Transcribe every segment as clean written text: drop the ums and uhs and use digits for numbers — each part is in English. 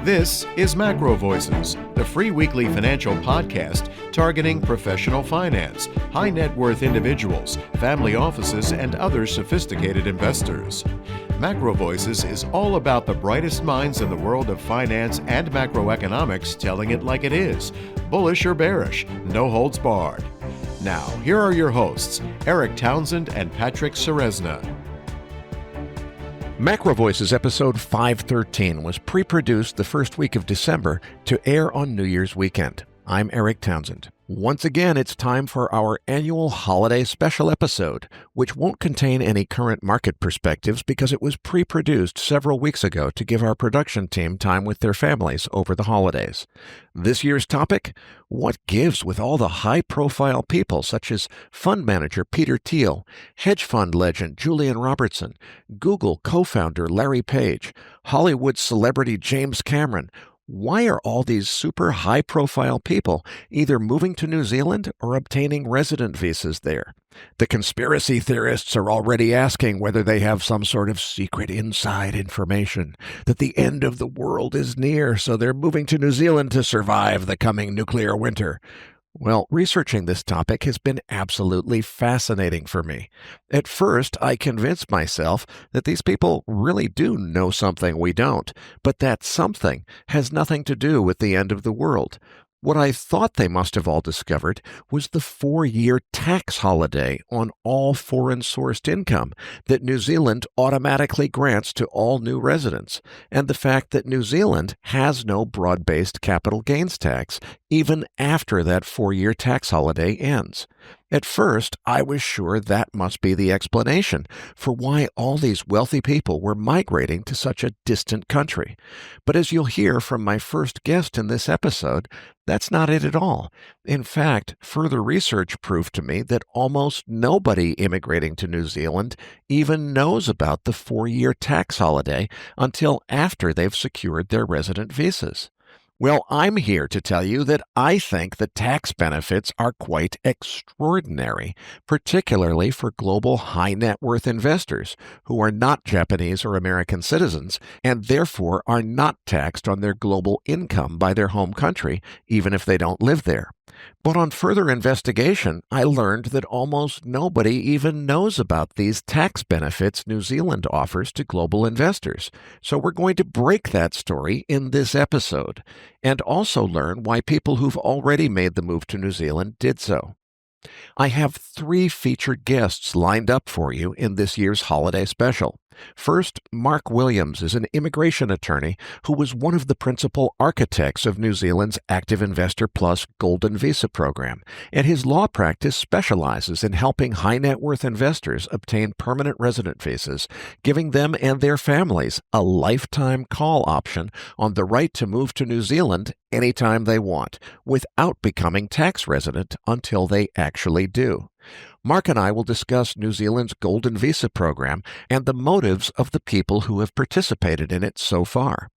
This is MacroVoices, the free weekly financial podcast targeting professional finance, high net worth individuals, family offices, and other sophisticated investors. MacroVoices is all about the brightest minds in the world of finance and macroeconomics telling it like it is, bullish or bearish, no holds barred. Now, here are your hosts, Erik Townsend and Patrick Ceresna. MacroVoices episode 513 was pre-produced the first week of December to air on New Year's weekend. I'm Erik Townsend. Once again, it's time for our annual holiday special episode, which won't contain any current market perspectives because it was pre-produced several weeks ago to give our production team time with their families over the holidays. This year's topic: what gives with all the high-profile people such as fund manager Peter Thiel, hedge fund legend Julian Robertson, Google co-founder Larry Page, Hollywood celebrity James Cameron. Why are all these super high-profile people either moving to New Zealand or obtaining resident visas there? The conspiracy theorists are already asking whether they have some sort of secret inside information, that the end of the world is near, so they're moving to New Zealand to survive the coming nuclear winter. Well, researching this topic has been absolutely fascinating for me. At first, I convinced myself that these people really do know something we don't, but that something has nothing to do with the end of the world. What I thought they must have all discovered was the 4-year tax holiday on all foreign-sourced income that New Zealand automatically grants to all new residents, and the fact that New Zealand has no broad-based capital gains tax even after that 4-year tax holiday ends. At first, I was sure that must be the explanation for why all these wealthy people were migrating to such a distant country. But as you'll hear from my first guest in this episode, that's not it at all. In fact, further research proved to me that almost nobody immigrating to New Zealand even knows about the 4-year tax holiday until after they've secured their resident visas. Well, I'm here to tell you that I think the tax benefits are quite extraordinary, particularly for global high net worth investors who are not Japanese or American citizens and therefore are not taxed on their global income by their home country, even if they don't live there. But on further investigation, I learned that almost nobody even knows about these tax benefits New Zealand offers to global investors. So we're going to break that story in this episode, and also learn why people who've already made the move to New Zealand did so. I have 3 featured guests lined up for you in this year's holiday special. First, Mark Williams is an immigration attorney who was one of the principal architects of New Zealand's Active Investor Plus Golden Visa program, and his law practice specializes in helping high net worth investors obtain permanent resident visas, giving them and their families a lifetime call option on the right to move to New Zealand anytime they want, without becoming tax resident until they actually do. Mark and I will discuss New Zealand's Golden Visa program and the motives of the people who have participated in it so far.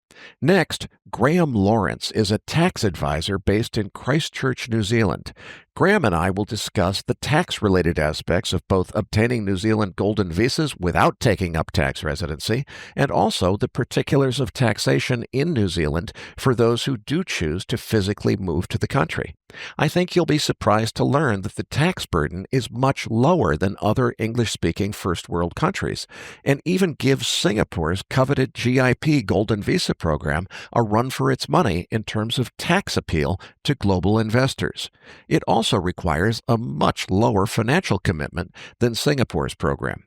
Next, Graham Lawrence is a tax advisor based in Christchurch, New Zealand. Graham and I will discuss the tax-related aspects of both obtaining New Zealand Golden Visas without taking up tax residency, and also the particulars of taxation in New Zealand for those who do choose to physically move to the country. I think you'll be surprised to learn that the tax burden is much lower than other English-speaking first-world countries, and even gives Singapore's coveted GIP Golden Visa program a run for its money in terms of tax appeal to global investors. It also requires a much lower financial commitment than Singapore's program.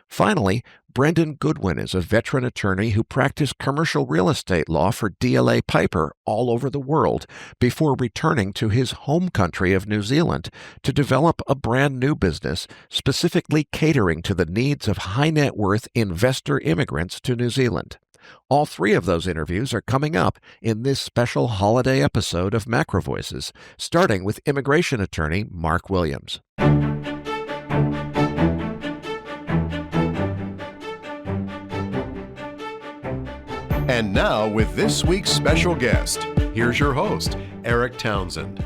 Finally, Brendan Goodwin is a veteran attorney who practiced commercial real estate law for DLA Piper all over the world before returning to his home country of New Zealand to develop a brand new business specifically catering to the needs of high net worth investor immigrants to New Zealand. All 3 of those interviews are coming up in this special holiday episode of MacroVoices, starting with immigration attorney Mark Williams. And now, with this week's special guest, here's your host, Erik Townsend.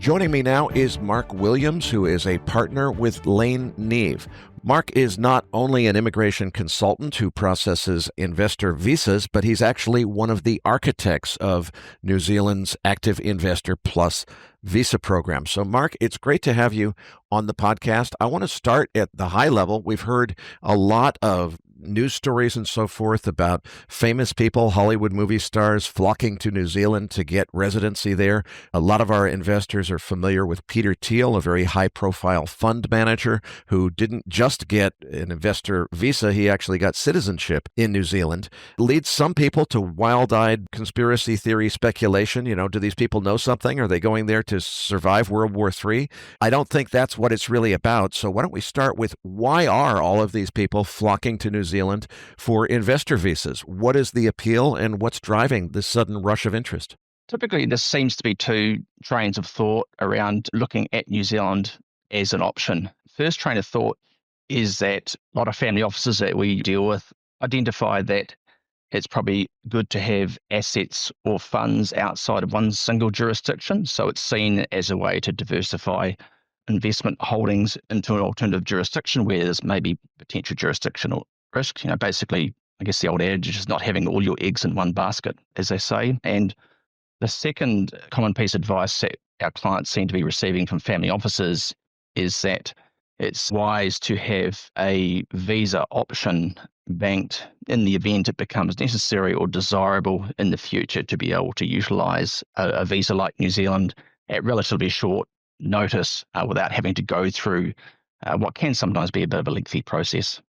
Joining me now is Mark Williams, who is a partner with Lane Neve. Mark is not only an immigration consultant who processes investor visas, but he's actually one of the architects of New Zealand's Active Investor Plus visa program. So, Mark, it's great to have you on the podcast. I want to start at the high level. We've heard a lot of news stories and so forth about famous people, Hollywood movie stars flocking to New Zealand to get residency there. A lot of our investors are familiar with Peter Thiel, a very high-profile fund manager who didn't just get an investor visa, he actually got citizenship in New Zealand. Leads some people to wild-eyed conspiracy theory speculation. You know, do these people know something? Are they going there to survive World War III? I don't think that's what it's really about. So why don't we start with, why are all of these people flocking to New Zealand for investor visas? What is the appeal and what's driving this sudden rush of interest? Typically, there seems to be two trains of thought around looking at New Zealand as an option. First train of thought is that a lot of family offices that we deal with identify that it's probably good to have assets or funds outside of one single jurisdiction. So it's seen as a way to diversify investment holdings into an alternative jurisdiction where there's maybe potential jurisdictional risk. You know, basically, I guess the old adage is not having all your eggs in one basket, as they say. And the second common piece of advice that our clients seem to be receiving from family offices is that it's wise to have a visa option banked in the event it becomes necessary or desirable in the future to be able to utilize a visa like New Zealand at relatively short notice without having to go through what can sometimes be a bit of a lengthy process.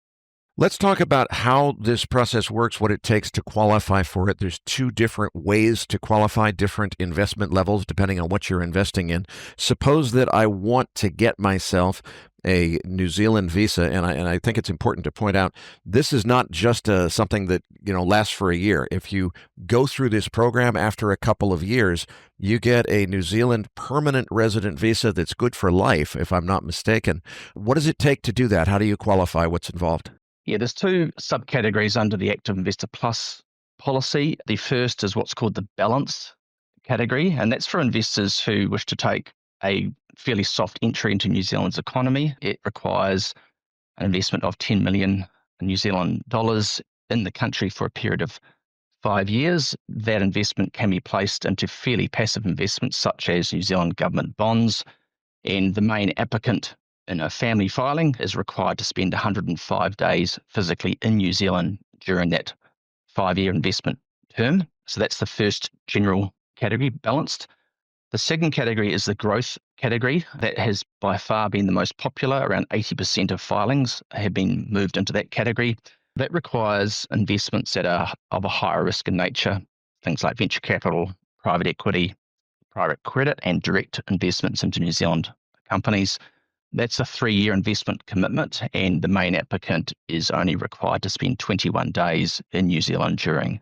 Let's talk about how this process works, what it takes to qualify for it. There's two different ways to qualify, different investment levels, depending on what you're investing in. Suppose that I want to get myself a New Zealand visa, and I think it's important to point out, this is not just something that lasts for a year. If you go through this program after a couple of years, you get a New Zealand permanent resident visa that's good for life, if I'm not mistaken. What does it take to do that? How do you qualify? What's involved? Yeah, there's two subcategories under the Active Investor Plus policy. The first is what's called the balanced category, and that's for investors who wish to take a fairly soft entry into New Zealand's economy. It requires an investment of 10 million New Zealand dollars in the country for a period of 5 years. That investment can be placed into fairly passive investments such as New Zealand government bonds, and the main applicant in a family filing is required to spend 105 days physically in New Zealand during that 5-year investment term. So that's the first general category, balanced. The second category is the growth category. That has by far been the most popular. Around 80% of filings have been moved into that category. That requires investments that are of a higher risk in nature, things like venture capital, private equity, private credit, and direct investments into New Zealand companies. That's a 3-year investment commitment, and the main applicant is only required to spend 21 days in New Zealand during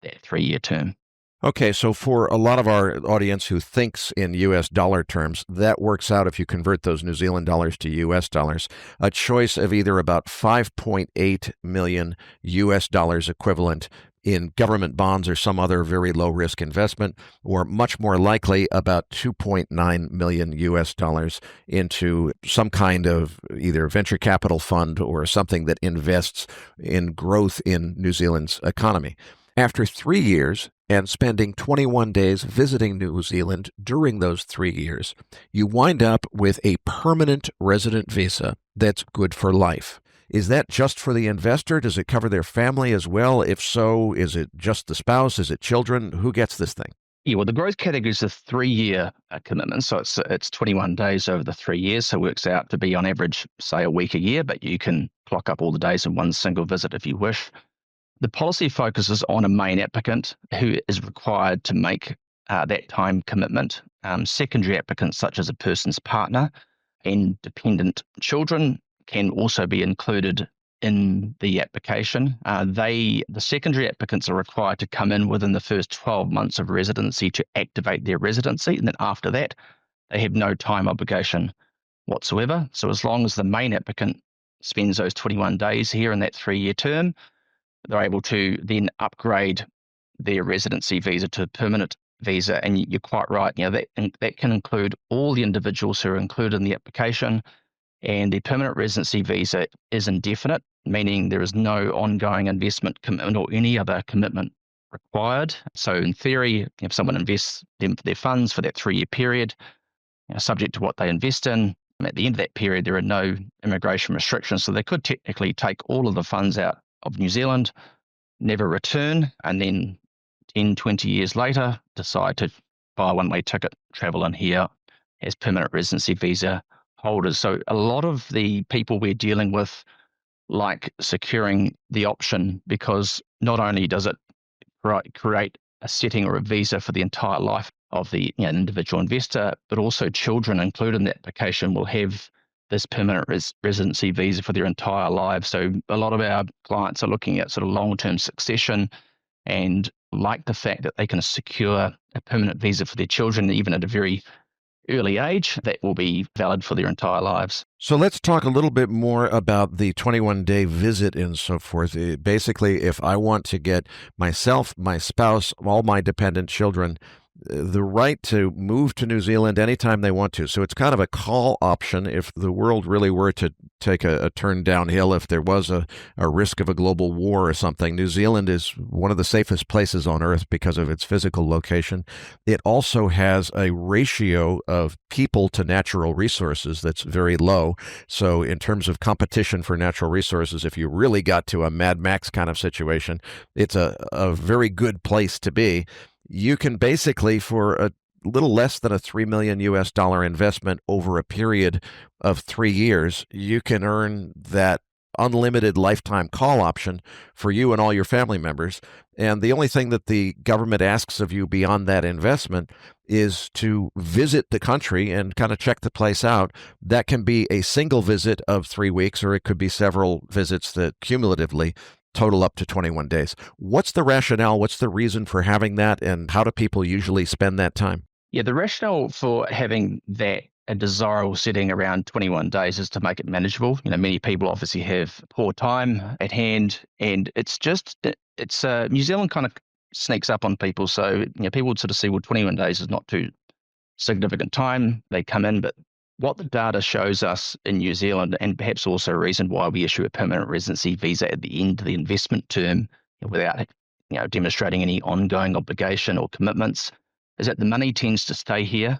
that 3-year term. Okay, so for a lot of our audience who thinks in U.S. dollar terms, that works out, if you convert those New Zealand dollars to U.S. dollars, a choice of either about 5.8 million U.S. dollars equivalent in government bonds or some other very low-risk investment, or much more likely about 2.9 million U.S. dollars into some kind of either venture capital fund or something that invests in growth in New Zealand's economy. After 3 years and spending 21 days visiting New Zealand during those 3 years, you wind up with a permanent resident visa that's good for life. Is that just for the investor? Does it cover their family as well? If so, is it just the spouse? Is it children? Who gets this thing? Yeah, well, the growth category is a 3-year commitment. So it's 21 days over the 3 years. So it works out to be on average, say, a week a year, but you can clock up all the days in one single visit if you wish. The policy focuses on a main applicant who is required to make that time commitment. Secondary applicants, such as a person's partner and dependent children, can also be included in the application. The secondary applicants are required to come in within the first 12 months of residency to activate their residency. And then after that, they have no time obligation whatsoever. So as long as the main applicant spends those 21 days here in that 3-year term, they're able to then upgrade their residency visa to permanent visa. And you're quite right. That can include all the individuals who are included in the application. And the permanent residency visa is indefinite, meaning there is no ongoing investment commitment or any other commitment required. So in theory, if someone invests their funds for that 3-year period, subject to what they invest in, at the end of that period, there are no immigration restrictions. So they could technically take all of the funds out of New Zealand, never return, and then 10, 20 years later, decide to buy a one-way ticket, travel in here as permanent residency visa holders. So a lot of the people we're dealing with like securing the option, because not only does it create a setting or a visa for the entire life of the individual investor, but also children included in the application will have this permanent residency visa for their entire lives. So a lot of our clients are looking at sort of long-term succession and like the fact that they can secure a permanent visa for their children, even at a very early age, that will be valid for their entire lives. So let's talk a little bit more about the 21-day visit and so forth. Basically, if I want to get myself, my spouse, all my dependent children the right to move to New Zealand anytime they want to. So it's kind of a call option if the world really were to take a turn downhill, if there was a risk of a global war or something. New Zealand is one of the safest places on earth because of its physical location. It also has a ratio of people to natural resources that's very low. So in terms of competition for natural resources, if you really got to a Mad Max kind of situation, it's a very good place to be. You can basically, for a little less than a $3 million investment over a period of 3 years, you can earn that unlimited lifetime call option for you and all your family members. And the only thing that the government asks of you beyond that investment is to visit the country and kind of check the place out. That can be a single visit of 3 weeks, or it could be several visits that cumulatively total up to 21 days. What's the rationale? What's the reason for having that? And how do people usually spend that time? Yeah, the rationale for having that a desirable setting around 21 days is to make it manageable. Many people obviously have poor time at hand, and it's New Zealand kind of sneaks up on people. So, people would sort of see, well, 21 days is not too significant time. They come in, but what the data shows us in New Zealand, and perhaps also a reason why we issue a permanent residency visa at the end of the investment term without demonstrating any ongoing obligation or commitments, is that the money tends to stay here.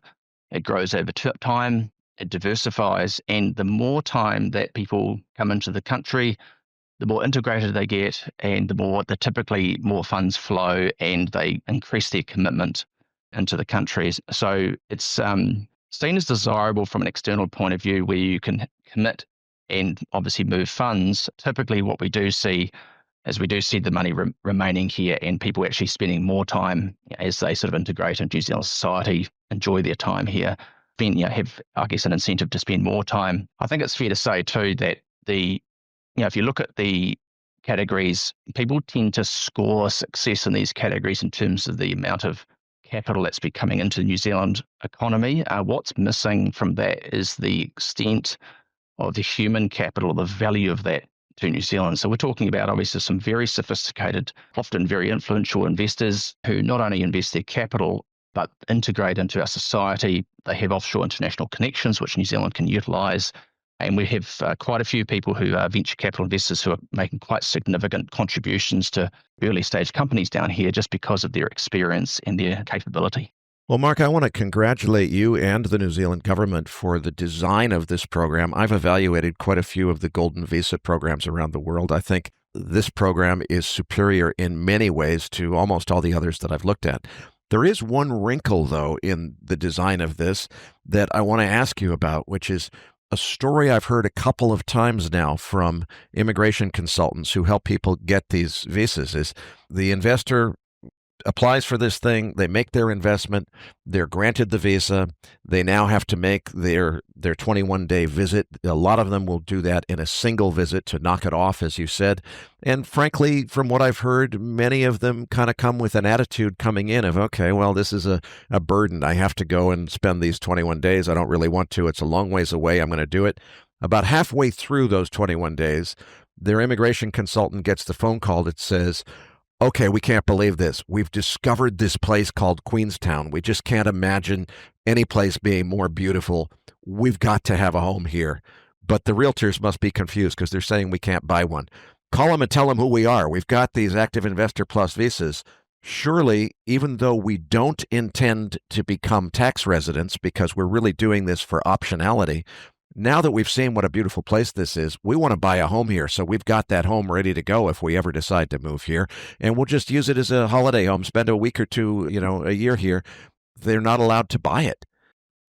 It grows over time, it diversifies, and the more time that people come into the country, the more integrated they get, and the typically more funds flow, and they increase their commitment into the countries. So it's seen as desirable from an external point of view, where you can commit and obviously move funds. Typically what we do see is the money remaining here, and people actually spending more time as they sort of integrate into New Zealand society, enjoy their time here, then have, I guess, an incentive to spend more time. I think it's fair to say too that if you look at the categories, people tend to score success in these categories in terms of the amount of capital that's be coming into the New Zealand economy. What's missing from that is the extent of the human capital, the value of that to New Zealand. So we're talking about obviously some very sophisticated, often very influential investors who not only invest their capital, but integrate into our society. They have offshore international connections, which New Zealand can utilise. And we have quite a few people who are venture capital investors who are making quite significant contributions to early stage companies down here just because of their experience and their capability. Well, Mark, I want to congratulate you and the New Zealand government for the design of this program. I've evaluated quite a few of the Golden Visa programs around the world. I think this program is superior in many ways to almost all the others that I've looked at. There is one wrinkle, though, in the design of this that I want to ask you about, which is a story I've heard a couple of times now from immigration consultants who help people get these visas. Is the investor applies for this thing, they make their investment, they're granted the visa, they now have to make their 21-day visit. A lot of them will do that in a single visit to knock it off, as you said. And frankly, from what I've heard, many of them kind of come with an attitude coming in of, okay, well, this is a burden. I have to go and spend these 21 days. I don't really want to. It's a long ways away. I'm going to do it. About halfway through those 21 days, their immigration consultant gets the phone call that says, okay, we can't believe this. We've discovered this place called Queenstown. We just can't imagine any place being more beautiful. We've got to have a home here. But the realtors must be confused because they're saying we can't buy one. Call them and tell them who we are. We've got these Active Investor Plus visas. Surely, even though we don't intend to become tax residents because we're really doing this for optionality, now that we've seen what a beautiful place this is, we want to buy a home here. So we've got that home ready to go if we ever decide to move here. And we'll just use it as a holiday home, spend a week or two, a year here. They're not allowed to buy it.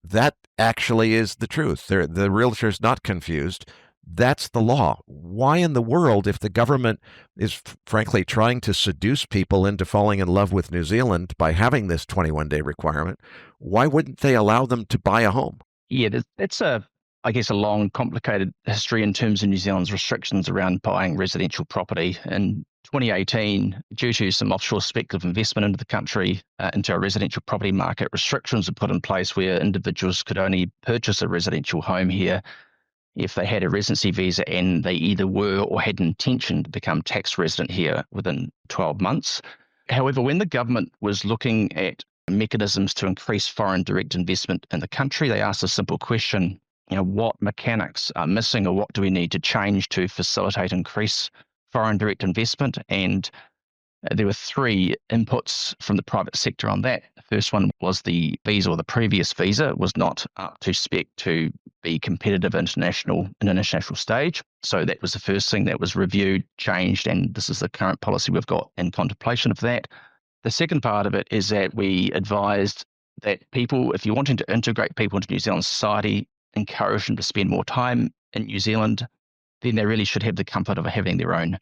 That actually is the truth. The realtor's not confused. That's the law. Why in the world, if the government is frankly trying to seduce people into falling in love with New Zealand by having this 21-day requirement, why wouldn't they allow them to buy a home? Yeah, that's I guess, a long, complicated history in terms of New Zealand's restrictions around buying residential property. In 2018, due to some offshore speculative investment into the country, into a residential property market, restrictions were put in place where individuals could only purchase a residential home here if they had a residency visa and they either were or had an intention to become tax resident here within 12 months. However, when the government was looking at mechanisms to increase foreign direct investment in the country, they asked a simple question, what mechanics are missing or what do we need to change to facilitate increase foreign direct investment? And there were three inputs from the private sector on that. The first one was the visa, or the previous visa was not up to spec to be competitive in an international stage. So that was the first thing that was reviewed, changed, and this is the current policy we've got in contemplation of that. The second part of it is that we advised that people, if you're wanting to integrate people into New Zealand society, encourage them to spend more time in New Zealand, then they really should have the comfort of having their own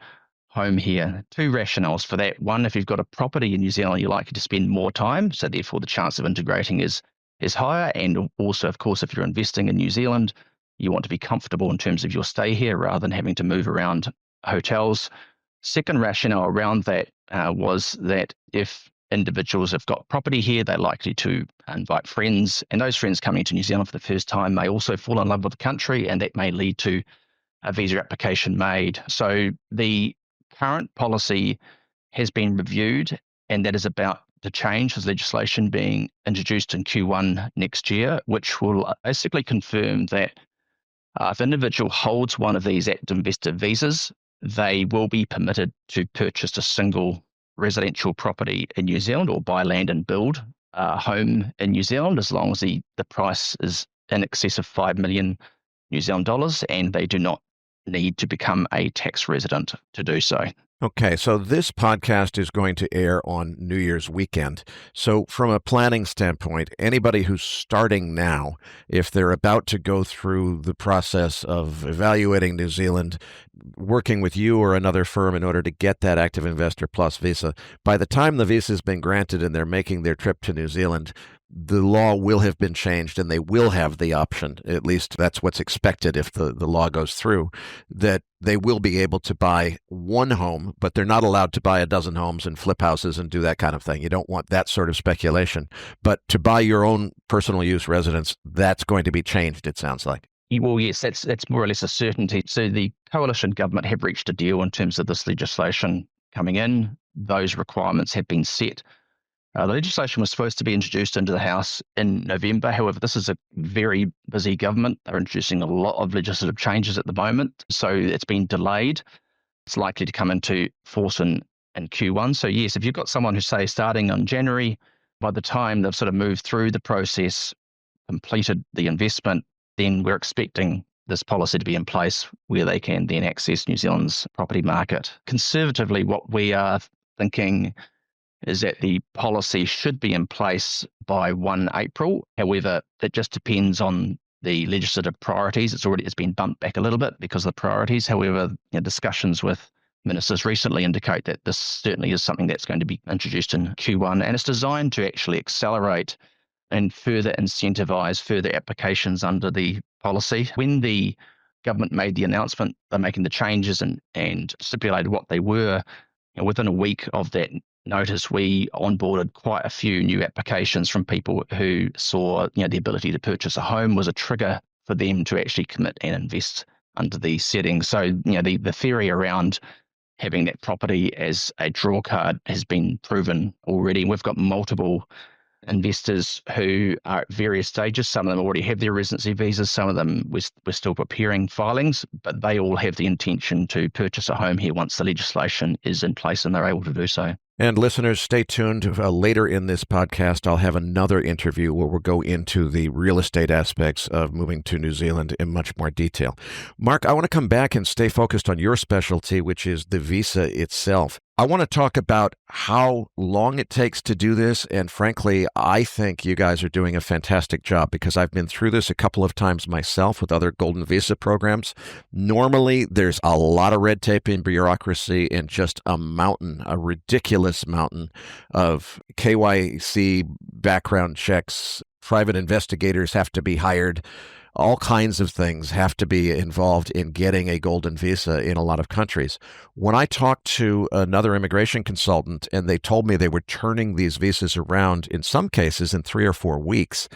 home here. Two rationales for that. One, if you've got a property in New Zealand, you're likely to spend more time, so therefore the chance of integrating is higher. And also, of course, if you're investing in New Zealand, you want to be comfortable in terms of your stay here rather than having to move around hotels. Second rationale around that was that if individuals have got property here, they're likely to invite friends, and those friends coming to New Zealand for the first time may also fall in love with the country, and that may lead to a visa application made. So the current policy has been reviewed, and that is about to change with legislation being introduced in Q1 next year, which will basically confirm that if an individual holds one of these active investor visas, they will be permitted to purchase a single residential property in New Zealand or buy land and build a home in New Zealand, as long as the price is in excess of 5 million New Zealand dollars, and they do not need to become a tax resident to do so. Okay, so this podcast is going to air on New Year's weekend. So from a planning standpoint, anybody who's starting now, if they're about to go through the process of evaluating New Zealand, working with you or another firm in order to get that Active Investor Plus visa, by the time the visa has been granted and they're making their trip to New Zealand, the law will have been changed and they will have the option, at least that's what's expected if the law goes through, that they will be able to buy one home, but they're not allowed to buy a dozen homes and flip houses and do that kind of thing. You don't want that sort of speculation. But to buy your own personal use residence, that's going to be changed, it sounds like. Well, yes, that's more or less a certainty. So the coalition government have reached a deal in terms of this legislation coming in. Those requirements have been set. The legislation was supposed to be introduced into the House in November. However, this is a very busy government. They're introducing a lot of legislative changes at the moment, so it's been delayed. It's likely to come into force in Q1. So yes, if you've got someone who's, say, starting on January, by the time they've sort of moved through the process, completed the investment, then we're expecting this policy to be in place where they can then access New Zealand's property market. Conservatively, what we are thinking is that the policy should be in place by 1 April. However, it just depends on the legislative priorities. It's been bumped back a little bit because of the priorities. However, discussions with ministers recently indicate that this certainly is something that's going to be introduced in Q1, and it's designed to actually accelerate and further incentivize further applications under the policy. When the government made the announcement, they're making the changes and stipulated what they were, within a week of that notice, we onboarded quite a few new applications from people who saw, the ability to purchase a home was a trigger for them to actually commit and invest under the settings. So, the theory around having that property as a draw card has been proven already. We've got multiple investors who are at various stages. Some of them already have their residency visas. Some of them we're still preparing filings, but they all have the intention to purchase a home here once the legislation is in place and they're able to do so. And listeners, stay tuned. Later in this podcast, I'll have another interview where we'll go into the real estate aspects of moving to New Zealand in much more detail. Mark, I want to come back and stay focused on your specialty, which is the visa itself. I want to talk about how long it takes to do this. And frankly, I think you guys are doing a fantastic job because I've been through this a couple of times myself with other golden visa programs. Normally, there's a lot of red tape and bureaucracy and just a ridiculous mountain of KYC background checks. Private investigators have to be hired. All kinds of things have to be involved in getting a golden visa in a lot of countries. When I talked to another immigration consultant and they told me they were turning these visas around in some cases in 3 or 4 weeks,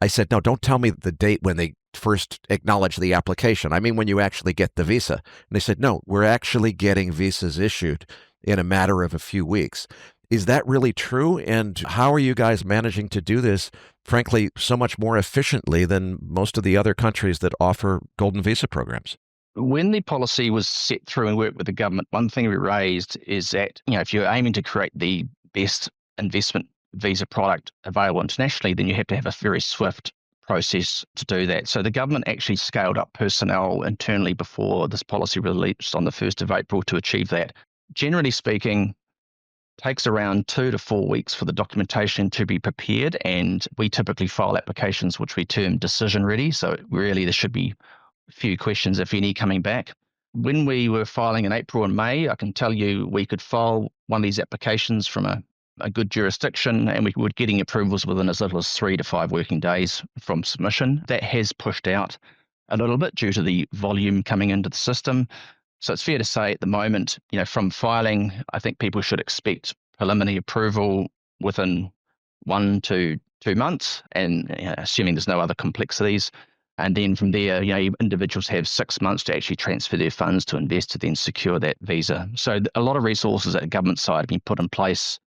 I said, no, don't tell me the date when they first acknowledge the application. I mean, when you actually get the visa. And they said, no, we're actually getting visas issued in a matter of a few weeks. Is that really true? And how are you guys managing to do this, frankly, so much more efficiently than most of the other countries that offer golden visa programs? When the policy was set through and worked with the government, one thing we raised is that, if you're aiming to create the best investment visa product available internationally, then you have to have a very swift process to do that. So the government actually scaled up personnel internally before this policy released on the 1st of April to achieve that. Generally speaking, takes around 2 to 4 weeks for the documentation to be prepared, and we typically file applications which we term decision ready. So really there should be a few questions, if any, coming back. When we were filing in April and May, I can tell you we could file one of these applications from a good jurisdiction, and we were getting approvals within as little as 3 to 5 working days from submission. That has pushed out a little bit due to the volume coming into the system. So it's fair to say at the moment, from filing, I think people should expect preliminary approval within 1 to 2 months, and assuming there's no other complexities. And then from there, individuals have 6 months to actually transfer their funds to invest to then secure that visa. So a lot of resources at the government side have been put in place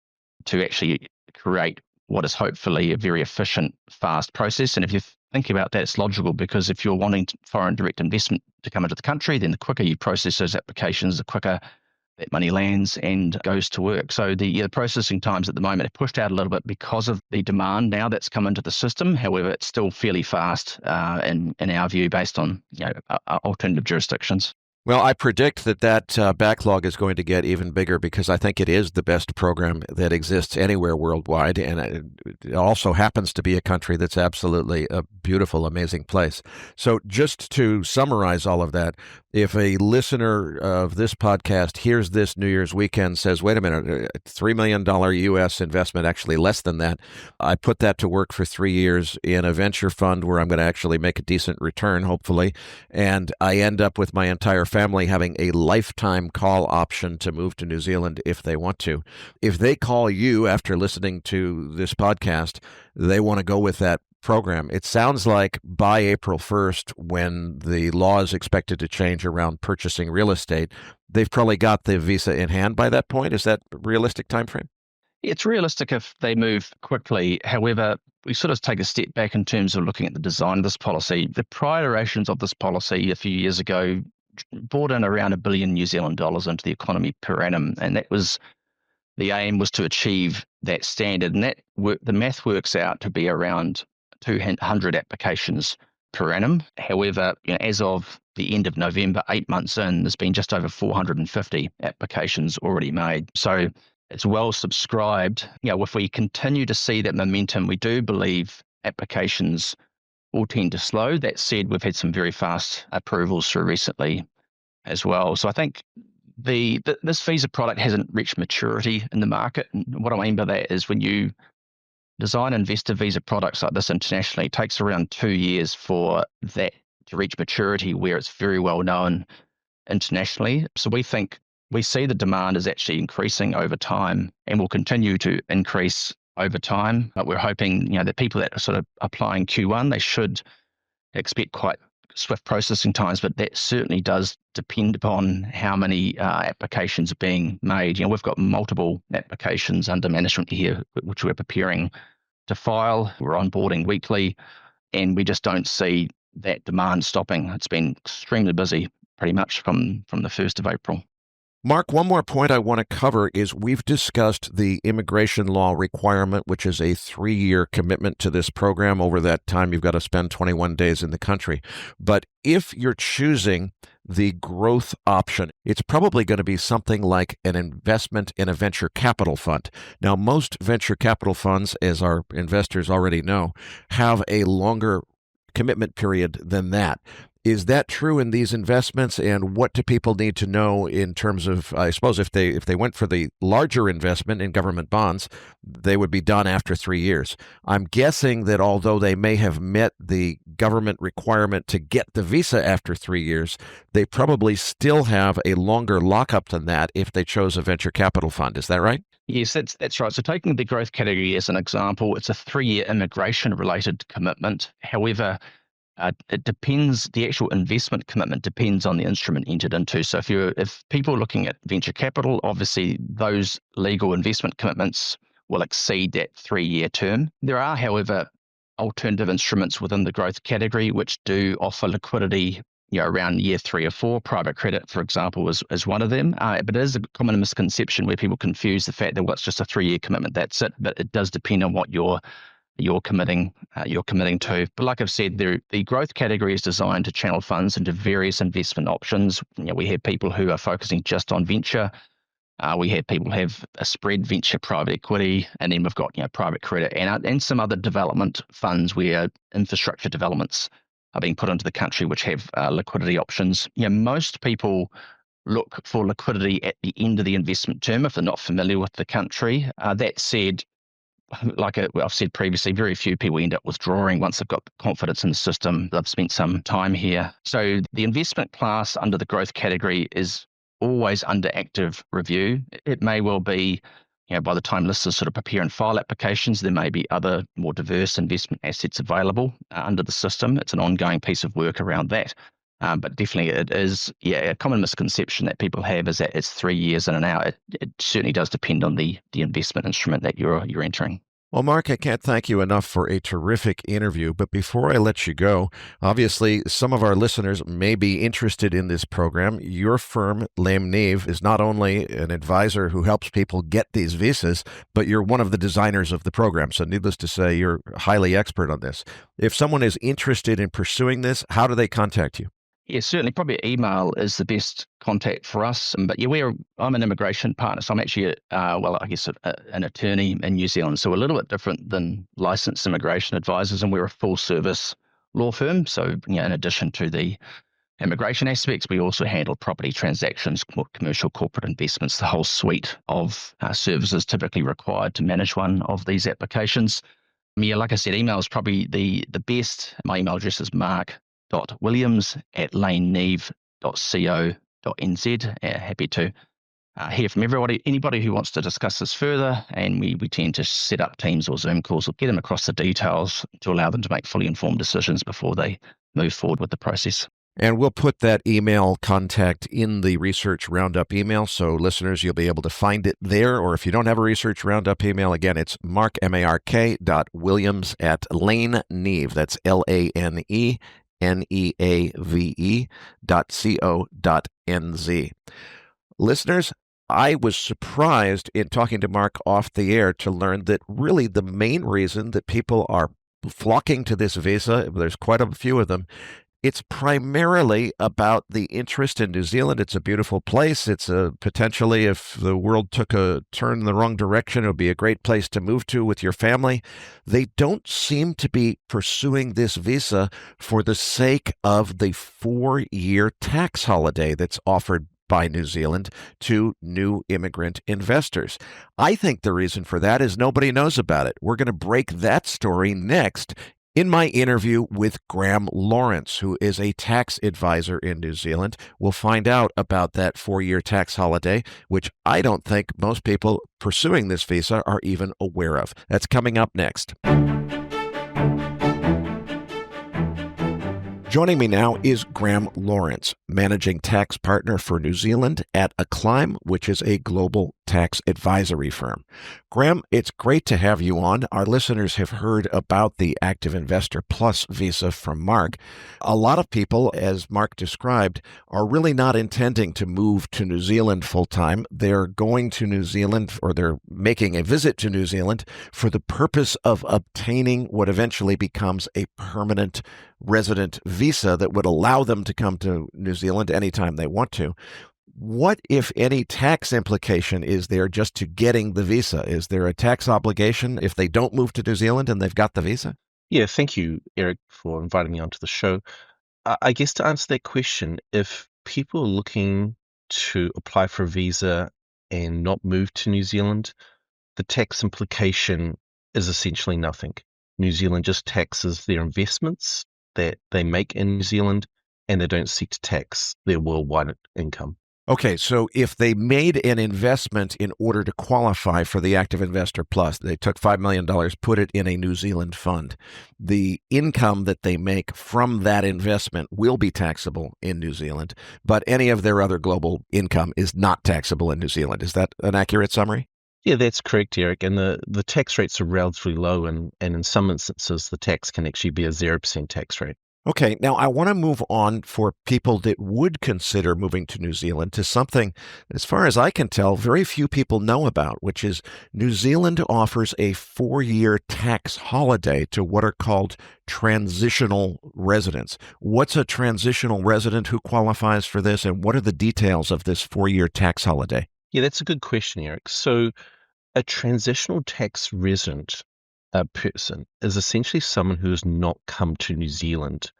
to actually create what is hopefully a very efficient, fast process. And if you think about that, it's logical, because if you're wanting foreign direct investment to come into the country, then the quicker you process those applications, the quicker that money lands and goes to work. So the processing times at the moment are pushed out a little bit because of the demand now that's come into the system. However, it's still fairly fast in our view, based on alternative jurisdictions. Well, I predict that backlog is going to get even bigger because I think it is the best program that exists anywhere worldwide. And it also happens to be a country that's absolutely a beautiful, amazing place. So just to summarize all of that, if a listener of this podcast hears this New Year's weekend, says, wait a minute, $3 million U.S. investment, actually less than that, I put that to work for 3 years in a venture fund where I'm going to actually make a decent return, hopefully, and I end up with my entire family having a lifetime call option to move to New Zealand if they want to. If they call you after listening to this podcast, they want to go with that program. It sounds like by April 1st, when the law is expected to change around purchasing real estate, they've probably got the visa in hand by that point. Is that a realistic time frame? It's realistic if they move quickly. However, we sort of take a step back in terms of looking at the design of this policy. The prior iterations of this policy a few years ago brought in around $1 billion New Zealand dollars into the economy per annum, and that was the aim, was to achieve that standard. And the math works out to be around 200 applications per annum. However, as of the end of November, 8 months in, there's been just over 450 applications already made. So it's well subscribed. If we continue to see that momentum, we do believe applications will tend to slow. That said, we've had some very fast approvals through recently as well. So I think this visa product hasn't reached maturity in the market. And what I mean by that is when you design investor visa products like this internationally, it takes around 2 years for that to reach maturity where it's very well known internationally. So we see the demand is actually increasing over time and will continue to increase over time. But we're hoping, that people that are sort of applying Q1, they should expect quite swift processing times, but that certainly does depend upon how many applications are being made. We've got multiple applications under management here, which we're preparing to file. We're onboarding weekly, and we just don't see that demand stopping. It's been extremely busy pretty much from the 1st of April. Mark, one more point I want to cover is we've discussed the immigration law requirement, which is a 3-year commitment to this program. Over that time, you've got to spend 21 days in the country. But if you're choosing the growth option, it's probably going to be something like an investment in a venture capital fund. Now, most venture capital funds, as our investors already know, have a longer commitment period than that. Is that true in these investments, and what do people need to know in terms of, I suppose, if they went for the larger investment in government bonds, they would be done after 3 years. I'm guessing that although they may have met the government requirement to get the visa after 3 years, they probably still have a longer lockup than that if they chose a venture capital fund. Is that right? Yes, that's right. So taking the growth category as an example, it's a 3-year immigration-related commitment. However, it depends, the actual investment commitment depends on the instrument entered into. So if people are looking at venture capital, obviously those legal investment commitments will exceed that 3-year term. There are, however, alternative instruments within the growth category which do offer liquidity around year 3 or 4. Private credit, for example, is one of them. But it is a common misconception where people confuse the fact that, well, it's just a 3-year commitment, that's it. But it does depend on what you're committing to. But like I've said, the growth category is designed to channel funds into various investment options. We have people who are focusing just on venture. We have people who have a spread venture private equity, and then we've got private credit and some other development funds where infrastructure developments are being put into the country, which have liquidity options. Most people look for liquidity at the end of the investment term if they're not familiar with the country. That said, like I've said previously, very few people end up withdrawing once they've got confidence in the system. They've spent some time here. So the investment class under the growth category is always under active review. It may well be, by the time listers sort of prepare and file applications, there may be other more diverse investment assets available under the system. It's an ongoing piece of work around that. But definitely it is, a common misconception that people have is that it's 3 years in and out. It certainly does depend on the investment instrument that you're entering. Well, Mark, I can't thank you enough for a terrific interview. But before I let you go, obviously, some of our listeners may be interested in this program. Your firm, Lane Neve, is not only an advisor who helps people get these visas, but you're one of the designers of the program. So needless to say, you're highly expert on this. If someone is interested in pursuing this, how do they contact you? Yeah, certainly. Probably email is the best contact for us. But I'm an immigration partner, so I'm actually, an attorney in New Zealand. So we're a little bit different than licensed immigration advisors, and we're a full service law firm. So, in addition to the immigration aspects, we also handle property transactions, commercial corporate investments, the whole suite of services typically required to manage one of these applications. Like I said, email is probably the best. My email address is mark.williams@laneneve.co.nz. Happy to hear from anybody who wants to discuss this further, and we tend to set up Teams or Zoom calls or get them across the details to allow them to make fully informed decisions before they move forward with the process. And we'll put that email contact in the Research Roundup email, so listeners, you'll be able to find it there. Or if you don't have a Research Roundup email, again, it's mark.williams@laneneve, that's LANENEAVE.co.nz. Listeners, I was surprised in talking to Mark off the air to learn that really the main reason that people are flocking to this visa, there's quite a few of them, it's primarily about the interest in New Zealand. It's a beautiful place. It's potentially, if the world took a turn in the wrong direction, it would be a great place to move to with your family. They don't seem to be pursuing this visa for the sake of the 4-year tax holiday that's offered by New Zealand to new immigrant investors. I think the reason for that is nobody knows about it. We're going to break that story next in my interview with Graham Lawrence, who is a tax advisor in New Zealand. We'll find out about that 4-year tax holiday, which I don't think most people pursuing this visa are even aware of. That's coming up next. Joining me now is Graham Lawrence, Managing Tax Partner for New Zealand at Acclaim, which is a global tax advisory firm. Graham, it's great to have you on. Our listeners have heard about the Active Investor Plus visa from Mark. A lot of people, as Mark described, are really not intending to move to New Zealand full-time. They're going to New Zealand, or they're making a visit to New Zealand for the purpose of obtaining what eventually becomes a permanent resident visa that would allow them to come to New Zealand anytime they want to. What, if any, tax implication is there just to getting the visa? Is there a tax obligation if they don't move to New Zealand and they've got the visa? Yeah, thank you, Erik, for inviting me onto the show. I guess to answer that question, if people are looking to apply for a visa and not move to New Zealand, the tax implication is essentially nothing. New Zealand just taxes their investments that they make in New Zealand, and they don't seek to tax their worldwide income. Okay, so if they made an investment in order to qualify for the Active Investor Plus, they took $5 million, put it in a New Zealand fund, the income that they make from that investment will be taxable in New Zealand, but any of their other global income is not taxable in New Zealand. Is that an accurate summary? Yeah, that's correct, Erik. And the tax rates are relatively low, and in some instances, the tax can actually be a 0% tax rate. Okay, now I want to move on for people that would consider moving to New Zealand to something, as far as I can tell, very few people know about, which is New Zealand offers a 4-year tax holiday to what are called transitional residents. What's a transitional resident? Who qualifies for this? And what are the details of this 4-year tax holiday? Yeah, that's a good question, Erik. So a transitional tax resident person is essentially someone who has not come to New Zealand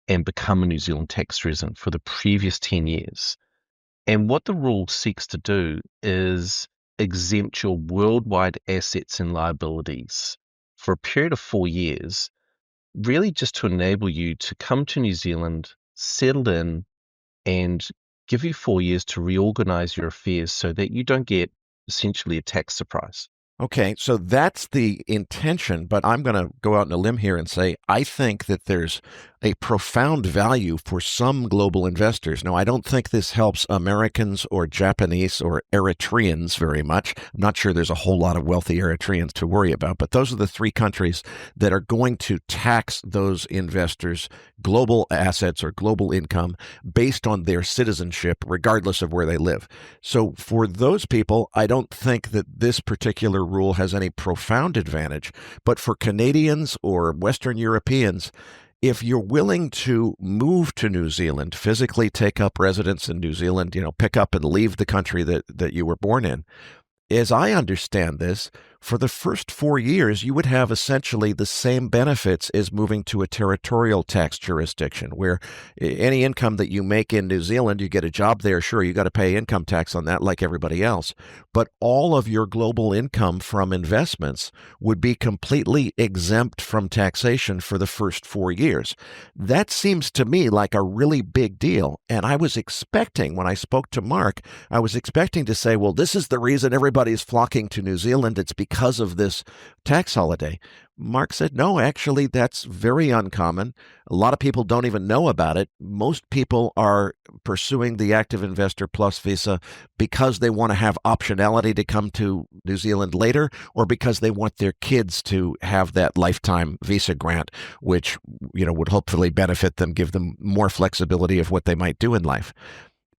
and become a New Zealand tax resident for the previous 10 years. And what the rule seeks to do is exempt your worldwide assets and liabilities for a period of 4 years, really just to enable you to come to New Zealand, settle in, and give you 4 years to reorganize your affairs so that you don't get essentially a tax surprise. Okay, so that's the intention, but I'm going to go out on a limb here and say I think that there's a profound value for some global investors. Now, I don't think this helps Americans or Japanese or Eritreans very much. I'm not sure there's a whole lot of wealthy Eritreans to worry about, but those are the 3 countries that are going to tax those investors' global assets or global income based on their citizenship, regardless of where they live. So for those people, I don't think that this particular rule has any profound advantage, but for Canadians or Western Europeans, if you're willing to move to New Zealand, physically take up residence in New Zealand, pick up and leave the country that you were born in, as I understand this, for the first 4 years, you would have essentially the same benefits as moving to a territorial tax jurisdiction, where any income that you make in New Zealand, you get a job there, sure, you got to pay income tax on that like everybody else. But all of your global income from investments would be completely exempt from taxation for the first 4 years. That seems to me like a really big deal. And I was expecting, when I spoke to Mark, I was expecting to say, well, this is the reason everybody's flocking to New Zealand. It's because of this tax holiday. Mark said, no, actually, that's very uncommon. A lot of people don't even know about it. Most people are pursuing the Active Investor Plus visa because they want to have optionality to come to New Zealand later, or because they want their kids to have that lifetime visa grant, which, would hopefully benefit them, give them more flexibility of what they might do in life.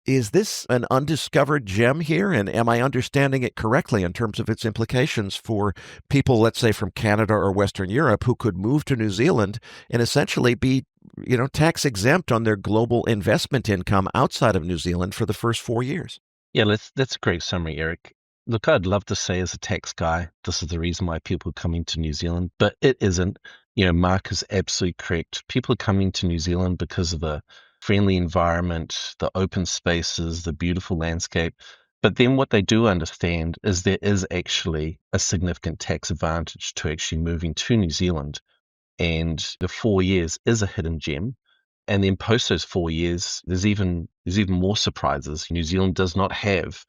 Is this an undiscovered gem here? And am I understanding it correctly in terms of its implications for people, let's say, from Canada or Western Europe who could move to New Zealand and essentially be, tax exempt on their global investment income outside of New Zealand for the first 4 years? Yeah, that's a great summary, Erik. Look, I'd love to say as a tax guy, this is the reason why people are coming to New Zealand, but it isn't. Mark is absolutely correct. People are coming to New Zealand because of the friendly environment, the open spaces, the beautiful landscape. But then what they do understand is there is actually a significant tax advantage to actually moving to New Zealand. And the 4 years is a hidden gem. And then post those 4 years, there's even more surprises. New Zealand does not have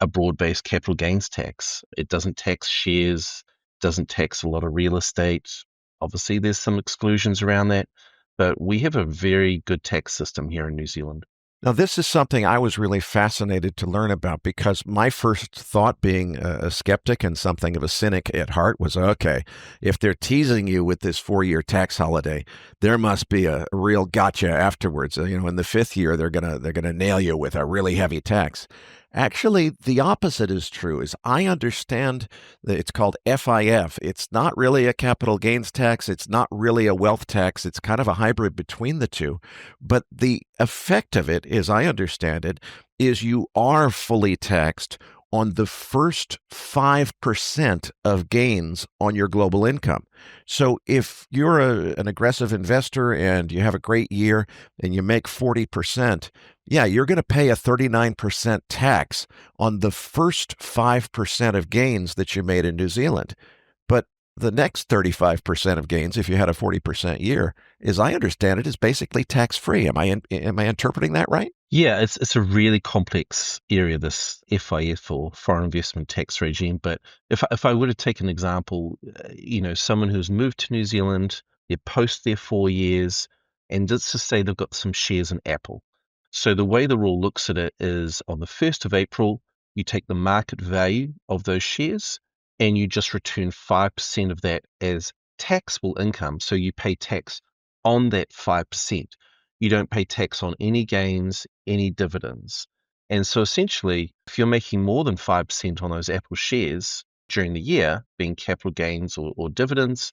a broad-based capital gains tax. It doesn't tax shares, doesn't tax a lot of real estate. Obviously, there's some exclusions around that. but we have a very good tax system here in New Zealand. Now, this is something I was really fascinated to learn about because my first thought, being a skeptic and something of a cynic at heart, was, okay, if they're teasing you with this 4-year tax holiday, there must be a real gotcha afterwards. In the 5th year, they're gonna nail you with a really heavy tax. Actually, the opposite is true. Is I understand that it's called FIF. It's not really a capital gains tax. It's not really a wealth tax. It's kind of a hybrid between the two. But the effect of it, as I understand it, is you are fully taxed on the first 5% of gains on your global income. So if you're an aggressive investor and you have a great year and you make 40%, yeah, you're going to pay a 39% tax on the first 5% of gains that you made in New Zealand. But the next 35% of gains, if you had a 40% year, as I understand it, is basically tax-free. Am I interpreting that right? Yeah, it's a really complex area, this FIF or foreign investment tax regime. But if I were to take an example, someone who's moved to New Zealand, they're post their 4 years, and let's just say they've got some shares in Apple. So the way the rule looks at it is on the 1st of April, you take the market value of those shares and you just return 5% of that as taxable income. So you pay tax on that 5%. You don't pay tax on any gains, any dividends. And so essentially, if you're making more than 5% on those Apple shares during the year, being capital gains or dividends,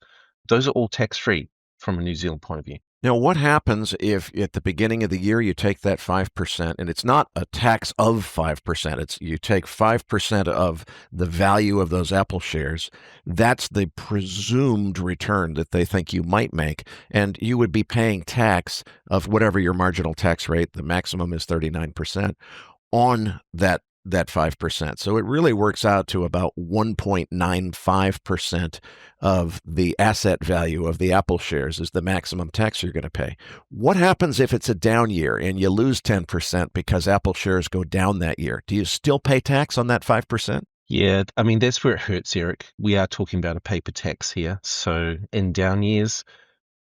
those are all tax-free from a New Zealand point of view. Now, what happens if at the beginning of the year you take that 5%, and it's not a tax of 5%, it's you take 5% of the value of those Apple shares, that's the presumed return that they think you might make, and you would be paying tax of whatever your marginal tax rate, the maximum is 39%, on that 5%. So it really works out to about 1.95% of the asset value of the Apple shares is the maximum tax you're going to pay. What happens if it's a down year and you lose 10% because Apple shares go down that year? Do you still pay tax on that 5%? Yeah, I mean, that's where it hurts, Erik. We are talking about a paper tax here. So in down years,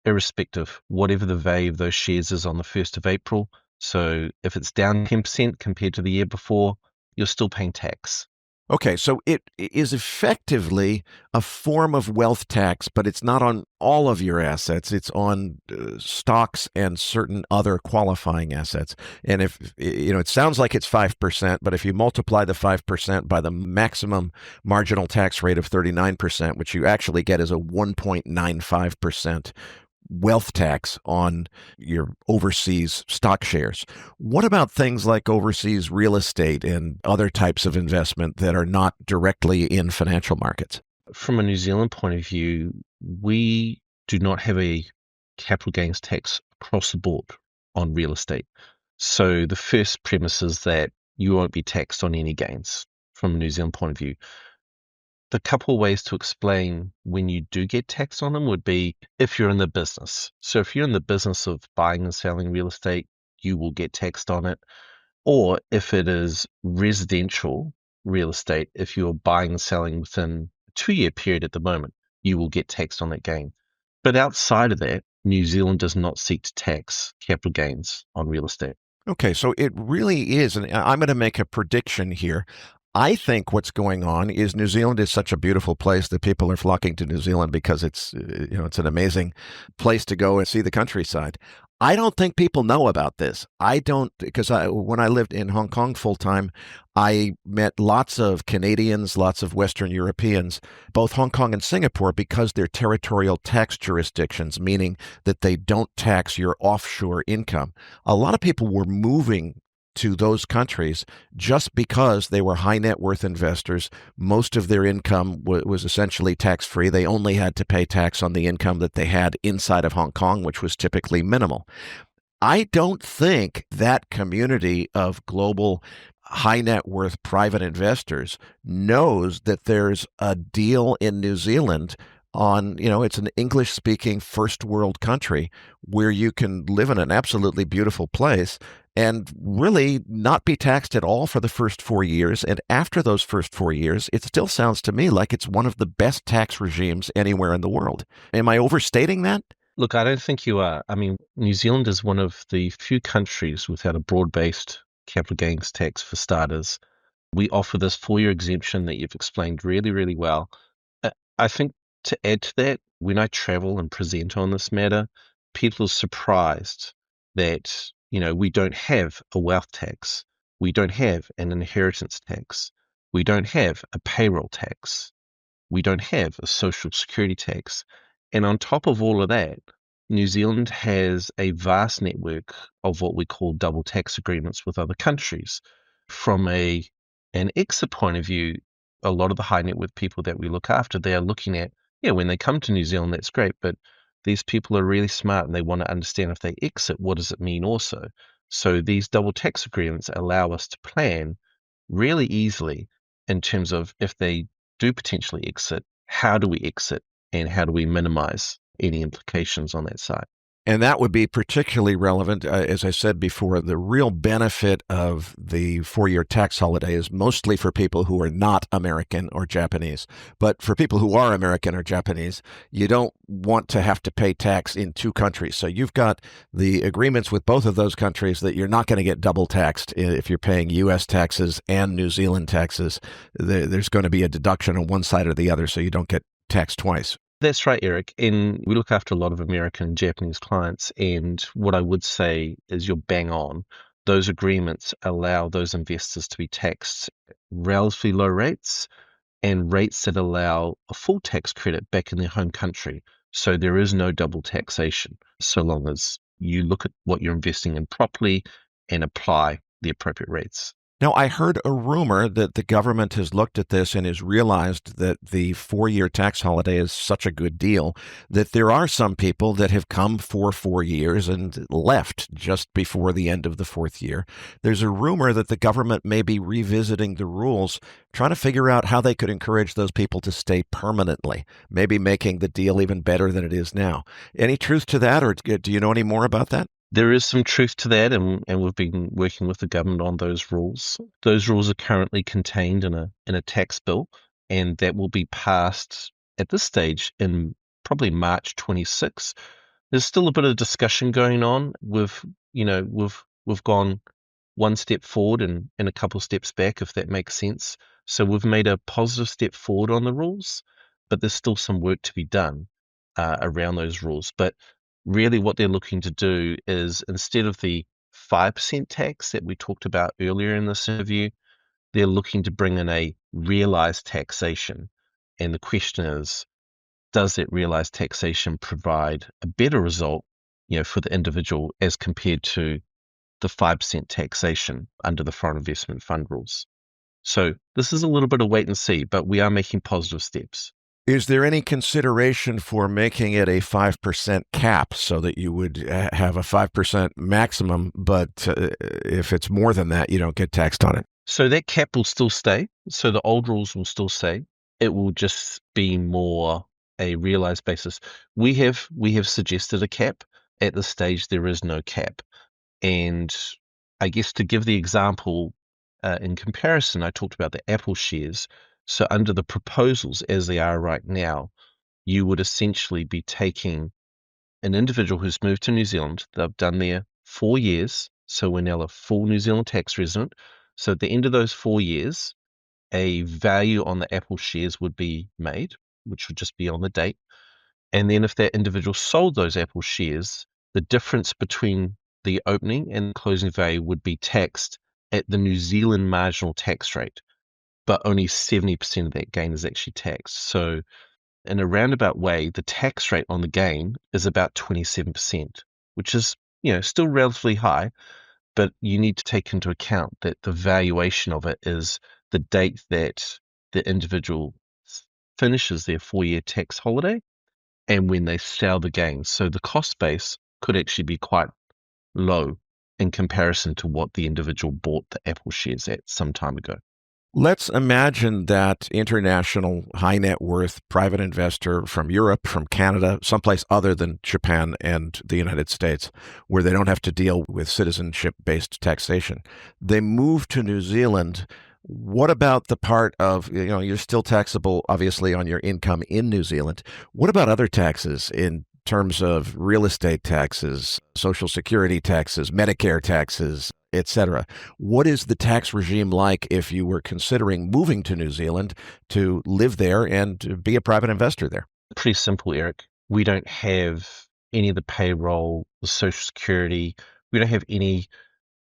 irrespective, whatever the value of those shares is on the 1st of April, so if it's down 10% compared to the year before, you're still paying tax. Okay, so it is effectively a form of wealth tax, but it's not on all of your assets. It's on stocks and certain other qualifying assets. And if, it sounds like it's 5%, but if you multiply the 5% by the maximum marginal tax rate of 39%, which you actually get as a 1.95% wealth tax on your overseas stock shares. What about things like overseas real estate and other types of investment that are not directly in financial markets? From a New Zealand point of view, we do not have a capital gains tax across the board on real estate. So the first premise is that you won't be taxed on any gains from a New Zealand point of view. The couple ways to explain when you do get taxed on them would be if you're in the business. So if you're in the business of buying and selling real estate, you will get taxed on it. Or if it is residential real estate, if you're buying and selling within a 2-year period at the moment, you will get taxed on that gain. But outside of that, New Zealand does not seek to tax capital gains on real estate. Okay, so it really is, and I'm going to make a prediction here. I think what's going on is New Zealand is such a beautiful place that people are flocking to New Zealand because it's an amazing place to go and see the countryside. I don't think people know about this. I don't, because when I lived in Hong Kong full time, I met lots of Canadians, lots of Western Europeans, both Hong Kong and Singapore, because they're territorial tax jurisdictions, meaning that they don't tax your offshore income. A lot of people were moving to those countries just because they were high net worth investors. Most of their income was essentially tax free. They only had to pay tax on the income that they had inside of Hong Kong, which was typically minimal. I don't think that community of global high net worth private investors knows that there's a deal in New Zealand on, it's an English-speaking first world country where you can live in an absolutely beautiful place and really not be taxed at all for the first 4 years. And after those first 4 years, it still sounds to me like it's one of the best tax regimes anywhere in the world. Am I overstating that? Look, I don't think you are. I mean, New Zealand is one of the few countries without a broad-based capital gains tax for starters. We offer this 4-year exemption that you've explained really, really well. I think to add to that, when I travel and present on this matter, people are surprised that, we don't have a wealth tax. We don't have an inheritance tax. We don't have a payroll tax. We don't have a social security tax. And on top of all of that, New Zealand has a vast network of what we call double tax agreements with other countries. From an exit point of view, a lot of the high net worth people that we look after, they are looking at, yeah, when they come to New Zealand, that's great, but these people are really smart and they want to understand if they exit, what does it mean also? So these double tax agreements allow us to plan really easily in terms of if they do potentially exit, how do we exit and how do we minimize any implications on that side? And that would be particularly relevant, as I said before, the real benefit of the 4-year tax holiday is mostly for people who are not American or Japanese. But for people who are American or Japanese, you don't want to have to pay tax in 2 countries. So you've got the agreements with both of those countries that you're not going to get double taxed if you're paying U.S. taxes and New Zealand taxes. There's going to be a deduction on one side or the other, so you don't get taxed twice. That's right, Erik. And we look after a lot of American and Japanese clients. And what I would say is you're bang on. Those agreements allow those investors to be taxed at relatively low rates and rates that allow a full tax credit back in their home country. So there is no double taxation so long as you look at what you're investing in properly and apply the appropriate rates. Now, I heard a rumor that the government has looked at this and has realized that the 4-year tax holiday is such a good deal that there are some people that have come for 4 years and left just before the end of the 4th year. There's a rumor that the government may be revisiting the rules, trying to figure out how they could encourage those people to stay permanently, maybe making the deal even better than it is now. Any truth to that, or do you know any more about that? There is some truth to that, and we've been working with the government on those rules. Those rules are currently contained in a tax bill, and that will be passed at this stage in probably March 26. There's still a bit of discussion going on. We've gone one step forward and a couple steps back, if that makes sense. So we've made a positive step forward on the rules, but there's still some work to be done around those rules. But really what they're looking to do is, instead of the 5% tax that we talked about earlier in this interview, they're looking to bring in a realized taxation. And the question is, does that realized taxation provide a better result, for the individual as compared to the 5% taxation under the foreign investment fund rules? So this is a little bit of wait and see, but we are making positive steps. Is there any consideration for making it a 5% cap so that you would have a 5% maximum, but if it's more than that, you don't get taxed on it? So that cap will still stay. So the old rules will still stay. It will just be more a realized basis. We have suggested a cap. At this stage, there is no cap. And I guess to give the example in comparison, I talked about the Apple shares. So under the proposals as they are right now, you would essentially be taking an individual who's moved to New Zealand. They've done there 4 years. So we're now a full New Zealand tax resident. So at the end of those 4 years, a value on the Apple shares would be made, which would just be on the date. And then if that individual sold those Apple shares, the difference between the opening and closing value would be taxed at the New Zealand marginal tax rate, but only 70% of that gain is actually taxed. So in a roundabout way, the tax rate on the gain is about 27%, which is, still relatively high, but you need to take into account that the valuation of it is the date that the individual finishes their 4-year tax holiday and when they sell the gain. So the cost base could actually be quite low in comparison to what the individual bought the Apple shares at some time ago. Let's imagine that international high net worth private investor from Europe, from Canada, someplace other than Japan and the United States, where they don't have to deal with citizenship-based taxation. They move to New Zealand. What about the part of, you're still taxable, obviously, on your income in New Zealand. What about other taxes in terms of real estate taxes, Social Security taxes, Medicare taxes, etc. What is the tax regime like if you were considering moving to New Zealand to live there and to be a private investor there? Pretty simple, Eric. We don't have any of the payroll, the Social Security. We don't have any,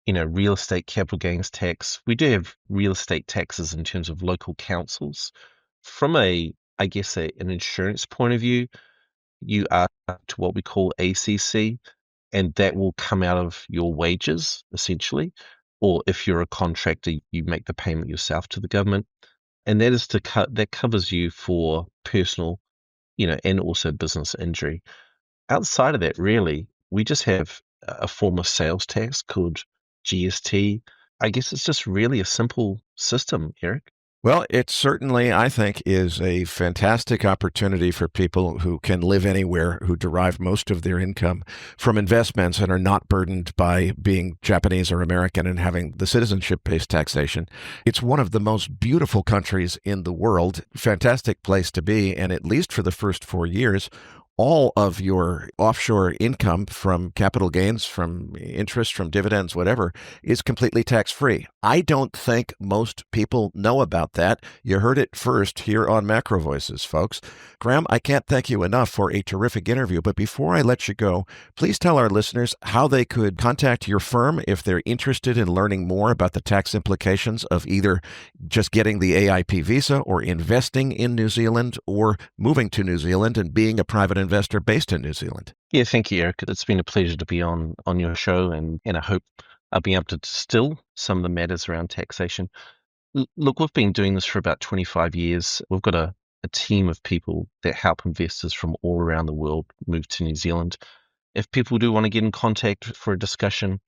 real estate capital gains tax. We do have real estate taxes in terms of local councils. From an insurance point of view, you are to what we call ACC, and that will come out of your wages, essentially. Or if you're a contractor, you make the payment yourself to the government. And that is that covers you for personal, and also business injury. Outside of that, really, we just have a form of sales tax called GST. I guess it's just really a simple system, Eric. Well, it certainly, I think, is a fantastic opportunity for people who can live anywhere, who derive most of their income from investments and are not burdened by being Japanese or American and having the citizenship-based taxation. It's one of the most beautiful countries in the world, fantastic place to be, and at least for the first 4 years, all of your offshore income from capital gains, from interest, from dividends, whatever, is completely tax-free. I don't think most people know about that. You heard it first here on MacroVoices, folks. Graham, I can't thank you enough for a terrific interview, but before I let you go, please tell our listeners how they could contact your firm if they're interested in learning more about the tax implications of either just getting the AIP visa or investing in New Zealand or moving to New Zealand and being a private investor based in New Zealand. Yeah, thank you, Eric. It's been a pleasure to be on your show, and I hope I'll be able to distill some of the matters around taxation. Look, we've been doing this for about 25 years. We've got a team of people that help investors from all around the world move to New Zealand. If people do want to get in contact for a discussion,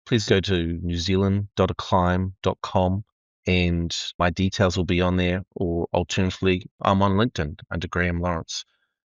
please go to newzealand.acclimb.com and my details will be on there, or alternatively, I'm on LinkedIn under Graham Lawrence.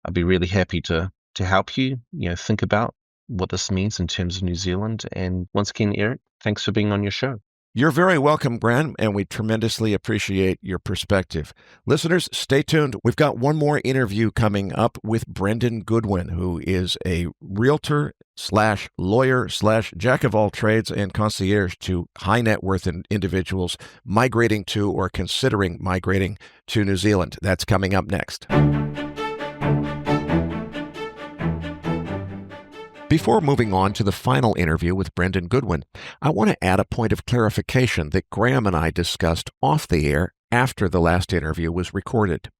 I'd be really happy to help you, think about what this means in terms of New Zealand. And once again, Eric, thanks for being on your show. You're very welcome, Graham, and we tremendously appreciate your perspective. Listeners, stay tuned. We've got one more interview coming up with Brendan Goodwin, who is a realtor / lawyer / jack of all trades and concierge to high net worth individuals migrating to or considering migrating to New Zealand. That's coming up next. Before moving on to the final interview with Brendan Goodwin, I want to add a point of clarification that Graham and I discussed off the air after the last interview was recorded.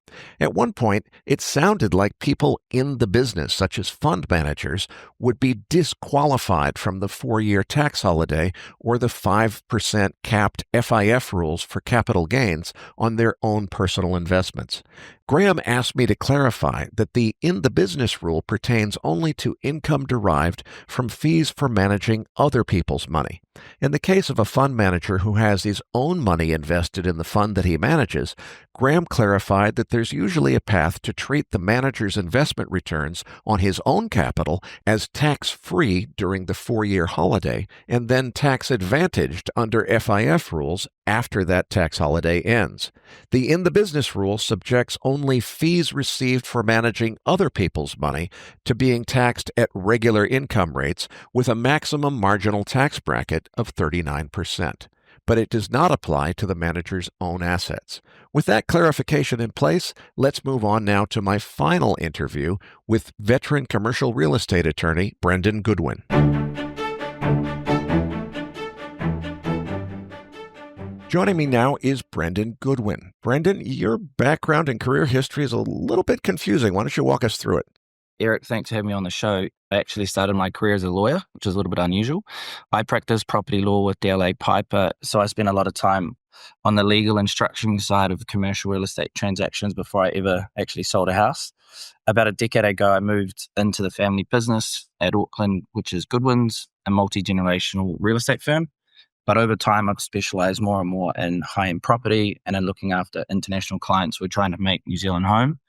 At one point, it sounded like people in the business, such as fund managers, would be disqualified from the 4-year tax holiday or the 5% capped FIF rules for capital gains on their own personal investments. Graham asked me to clarify that the in the business rule pertains only to income derived from fees for managing other people's money. In the case of a fund manager who has his own money invested in the fund that he manages, Graham clarified that there's usually a path to treat the manager's investment returns on his own capital as tax-free during the 4-year holiday and then tax-advantaged under FIF rules after that tax holiday ends. The in the business rule subjects only fees received for managing other people's money to being taxed at regular income rates with a maximum marginal tax bracket of 39%. But it does not apply to the manager's own assets. With that clarification in place, let's move on now to my final interview with veteran commercial real estate attorney Brendan Goodwin. Joining me now is Brendan Goodwin. Brendan, your background and career history is a little bit confusing. Why don't you walk us through it? Eric, thanks for having me on the show. I actually started my career as a lawyer, which is a little bit unusual. I practiced property law with DLA Piper, so I spent a lot of time on the legal and structuring side of commercial real estate transactions before I ever actually sold a house. About a decade ago, I moved into the family business at Auckland, which is Goodwins, a multi-generational real estate firm. But over time, I've specialized more and more in high-end property and in looking after international clients who are trying to make New Zealand home,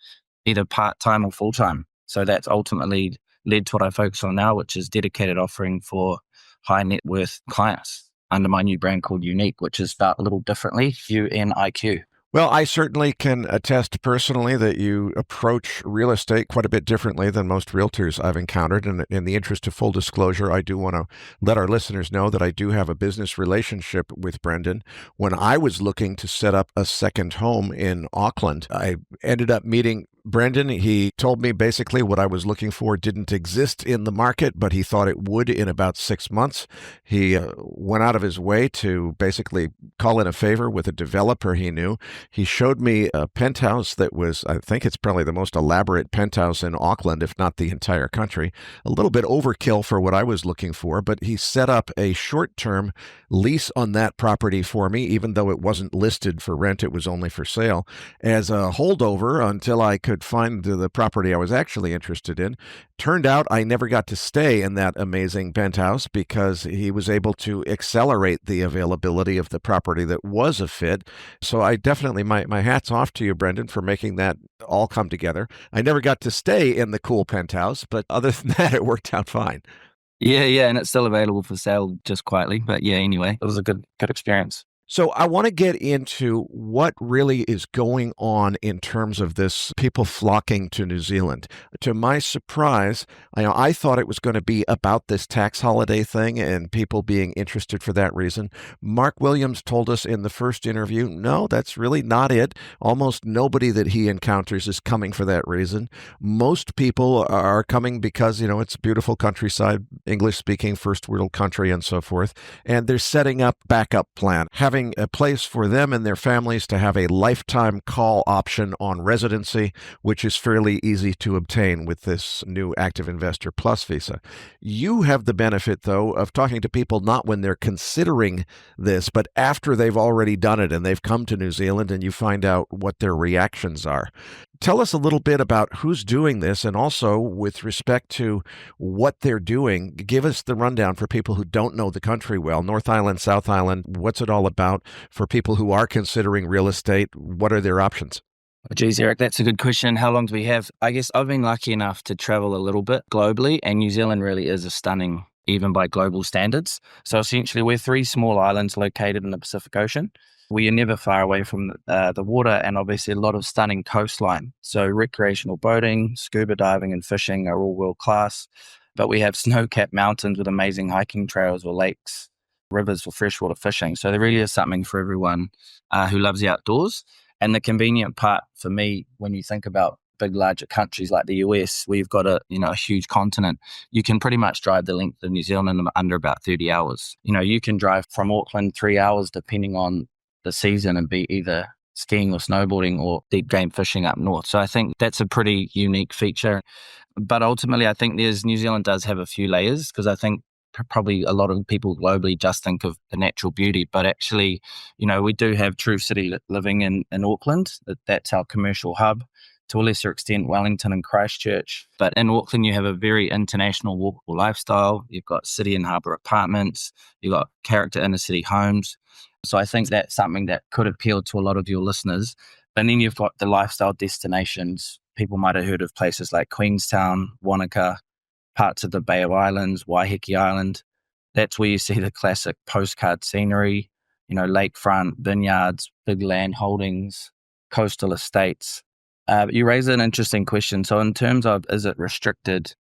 either part-time or full-time. So that's ultimately led to what I focus on now, which is dedicated offering for high net worth clients under my new brand called UNIQ, which is spelled a little differently, UNIQ. Well, I certainly can attest personally that you approach real estate quite a bit differently than most realtors I've encountered. And in the interest of full disclosure, I do want to let our listeners know that I do have a business relationship with Brendan. When I was looking to set up a second home in Auckland, I ended up meeting Brendan. He told me basically what I was looking for didn't exist in the market, but he thought it would in about 6 months. He went out of his way to basically call in a favor with a developer he knew. He showed me a penthouse that was, I think it's probably the most elaborate penthouse in Auckland, if not the entire country. A little bit overkill for what I was looking for, but he set up a short-term lease on that property for me, even though it wasn't listed for rent, it was only for sale, as a holdover until I could find the property I was actually interested in. Turned out I never got to stay in that amazing penthouse because he was able to accelerate the availability of the property that was a fit. So I definitely, my hat's off to you, Brendan, for making that all come together. I never got to stay in the cool penthouse, but other than that, it worked out fine. Yeah, and it's still available for sale just quietly. But yeah, anyway, it was a good experience. So I want to get into what really is going on in terms of this people flocking to New Zealand. To my surprise, I thought it was going to be about this tax holiday thing and people being interested for that reason. Mark Williams told us in the first interview, no, that's really not it. Almost nobody that he encounters is coming for that reason. Most people are coming because, it's beautiful countryside, English-speaking, first world country, and so forth. And they're setting up backup plan, having a place for them and their families to have a lifetime call option on residency, which is fairly easy to obtain with this new Active Investor Plus visa. You have the benefit, though, of talking to people not when they're considering this, but after they've already done it and they've come to New Zealand and you find out what their reactions are. Tell us a little bit about who's doing this, and also with respect to what they're doing, give us the rundown for people who don't know the country well. North Island, South Island, what's it all about for people who are considering real estate? What are their options? Geez, Erik, that's a good question. How long do we have? I guess I've been lucky enough to travel a little bit globally, and New Zealand really is a stunning, even by global standards. So essentially, we're 3 small islands located in the Pacific Ocean. We are never far away from the water, and obviously a lot of stunning coastline. So recreational boating, scuba diving and fishing are all world class. But we have snow-capped mountains with amazing hiking trails or lakes, rivers for freshwater fishing. So there really is something for everyone who loves the outdoors. And the convenient part for me, when you think about big, larger countries like the US, where you've got a huge continent, you can pretty much drive the length of New Zealand in under about 30 hours. You can drive from Auckland 3 hours depending on the season and be either skiing or snowboarding or deep game fishing up north. So I think that's a pretty unique feature. But ultimately, I think New Zealand does have a few layers, because I think probably a lot of people globally just think of the natural beauty, but actually, we do have true city living in Auckland. That's our commercial hub. To a lesser extent, Wellington and Christchurch. But in Auckland, you have a very international walkable lifestyle. You've got city and harbour apartments. You've got character inner city homes. So I think that's something that could appeal to a lot of your listeners. And then you've got the lifestyle destinations. People might have heard of places like Queenstown, Wanaka, parts of the Bay of Islands, Waiheke Island. That's where you see the classic postcard scenery, lakefront, vineyards, big land holdings, coastal estates. You raise an interesting question. So in terms of, is it restricted,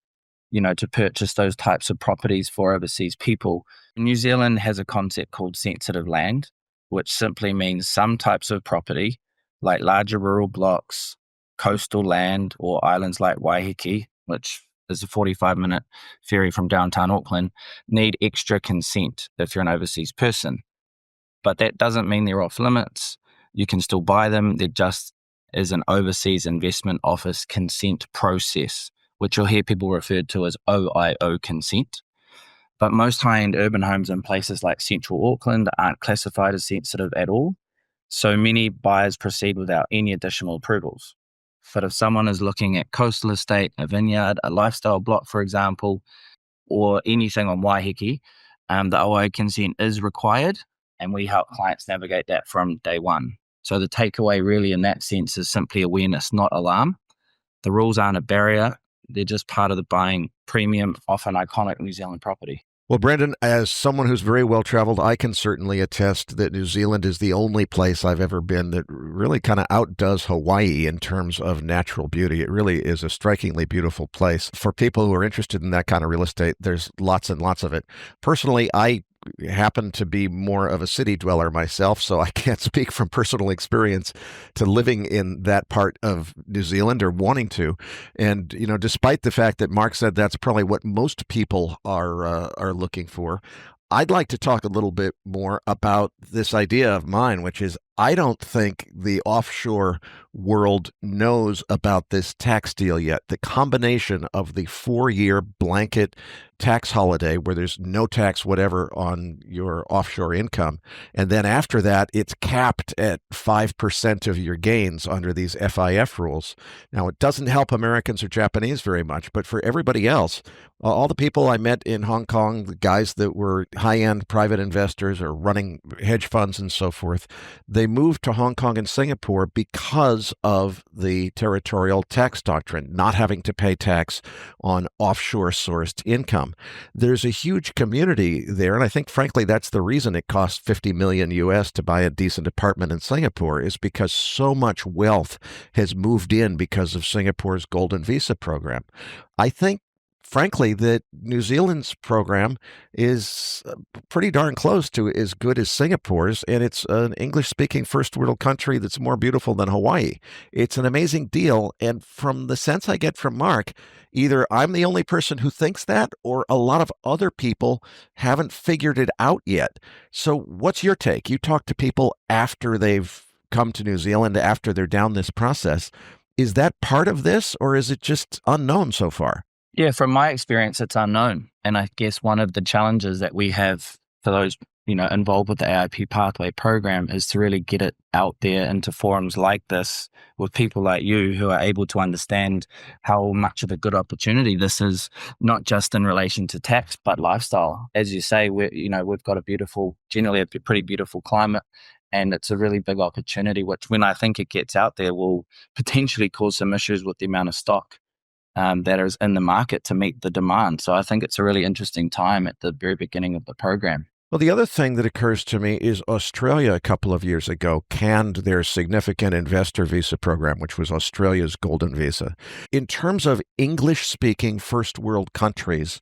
to purchase those types of properties for overseas people? New Zealand has a concept called sensitive land, which simply means some types of property, like larger rural blocks, coastal land, or islands like Waiheke, which is a 45-minute ferry from downtown Auckland, need extra consent if you're an overseas person. But that doesn't mean they're off limits. You can still buy them. There just is an overseas investment office consent process, which you'll hear people referred to as OIO consent. But most high-end urban homes in places like central Auckland aren't classified as sensitive at all. So many buyers proceed without any additional approvals. But if someone is looking at coastal estate, a vineyard, a lifestyle block, for example, or anything on Waiheke, the OIO consent is required, and we help clients navigate that from day one. So the takeaway really in that sense is simply awareness, not alarm. The rules aren't a barrier. They're just part of the buying premium, often iconic New Zealand property. Well, Brendan, as someone who's very well traveled, I can certainly attest that New Zealand is the only place I've ever been that really kind of outdoes Hawaii in terms of natural beauty. It really is a strikingly beautiful place. For people who are interested in that kind of real estate, there's lots and lots of it. Personally, I happen to be more of a city dweller myself, so I can't speak from personal experience to living in that part of New Zealand or wanting to. And despite the fact that Mark said that's probably what most people are looking for, I'd like to talk a little bit more about this idea of mine, which is I don't think the offshore world knows about this tax deal yet. The combination of the 4-year blanket tax holiday where there's no tax whatever on your offshore income, and then after that, it's capped at 5% of your gains under these FIF rules. Now, it doesn't help Americans or Japanese very much, but for everybody else, all the people I met in Hong Kong, the guys that were high-end private investors or running hedge funds and so forth, they moved to Hong Kong and Singapore because of the territorial tax doctrine, not having to pay tax on offshore sourced income. There's a huge community there, and I think, frankly, that's the reason it costs $50 million US to buy a decent apartment in Singapore, is because so much wealth has moved in because of Singapore's Golden Visa program. I think, frankly, that New Zealand's program is pretty darn close to as good as Singapore's, and it's an English-speaking first-world country that's more beautiful than Hawaii. It's an amazing deal, and from the sense I get from Mark, either I'm the only person who thinks that, or a lot of other people haven't figured it out yet. So what's your take? You talk to people after they've come to New Zealand, after they're down this process. Is that part of this, or is it just unknown so far? Yeah, from my experience, it's unknown. And I guess one of the challenges that we have for those, involved with the AIP Pathway program is to really get it out there into forums like this with people like you who are able to understand how much of a good opportunity this is, not just in relation to tax, but lifestyle. As you say, we've got generally a pretty beautiful climate. And it's a really big opportunity, which when I think it gets out there will potentially cause some issues with the amount of stock that is in the market to meet the demand. So I think it's a really interesting time at the very beginning of the program. Well, the other thing that occurs to me is Australia a couple of years ago canned their significant investor visa program, which was Australia's Golden Visa. In terms of English-speaking first world countries,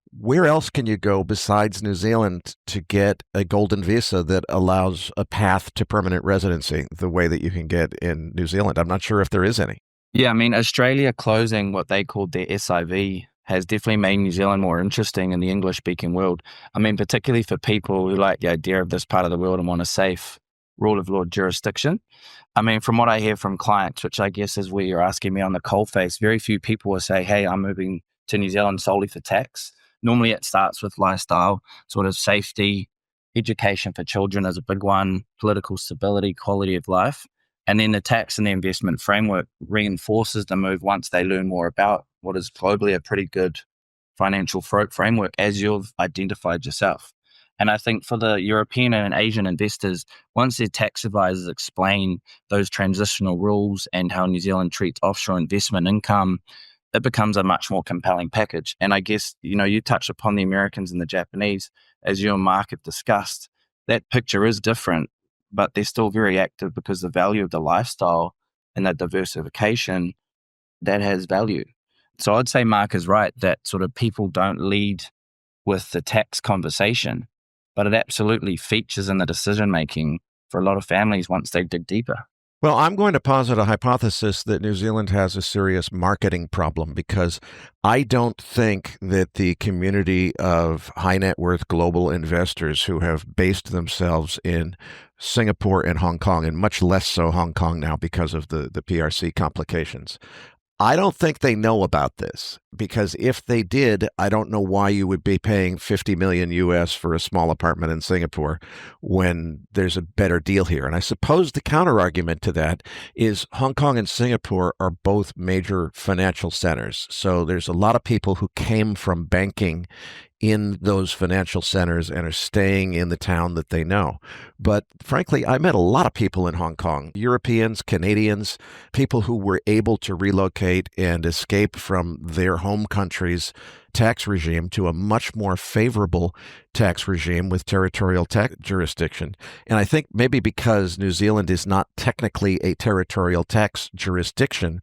where else can you go besides New Zealand to get a golden visa that allows a path to permanent residency the way that you can get in New Zealand? I'm not sure if there is any. Yeah, I mean, Australia closing what they called their SIV has definitely made New Zealand more interesting in the English-speaking world. I mean, particularly for people who like the idea of this part of the world and want a safe rule of law jurisdiction. I mean, from what I hear from clients, which I guess is where you're asking me on the coalface, very few people will say, hey, I'm moving to New Zealand solely for tax. Normally it starts with lifestyle, sort of safety, education for children is a big one, political stability, quality of life. And then the tax and the investment framework reinforces the move once they learn more about what is globally a pretty good financial framework, as you've identified yourself. And I think for the European and Asian investors, once their tax advisors explain those transitional rules and how New Zealand treats offshore investment income, it becomes a much more compelling package. And I guess, you touch upon the Americans and the Japanese, as you and Mark have discussed, that picture is different, but they're still very active because the value of the lifestyle and that diversification, that has value. So I'd say Mark is right that sort of people don't lead with the tax conversation, but it absolutely features in the decision-making for a lot of families once they dig deeper. Well, I'm going to posit a hypothesis that New Zealand has a serious marketing problem because I don't think that the community of high net worth global investors who have based themselves in Singapore and Hong Kong, and much less so Hong Kong now because of the PRC complications, I don't think they know about this, because if they did, I don't know why you would be paying $50 million US for a small apartment in Singapore when there's a better deal here. And I suppose the counter argument to that is Hong Kong and Singapore are both major financial centers. So there's a lot of people who came from banking in those financial centers and are staying in the town that they know. But frankly, I met a lot of people in Hong Kong, Europeans, Canadians, people who were able to relocate and escape from their home country's tax regime to a much more favorable tax regime with territorial tax jurisdiction. And I think maybe because New Zealand is not technically a territorial tax jurisdiction,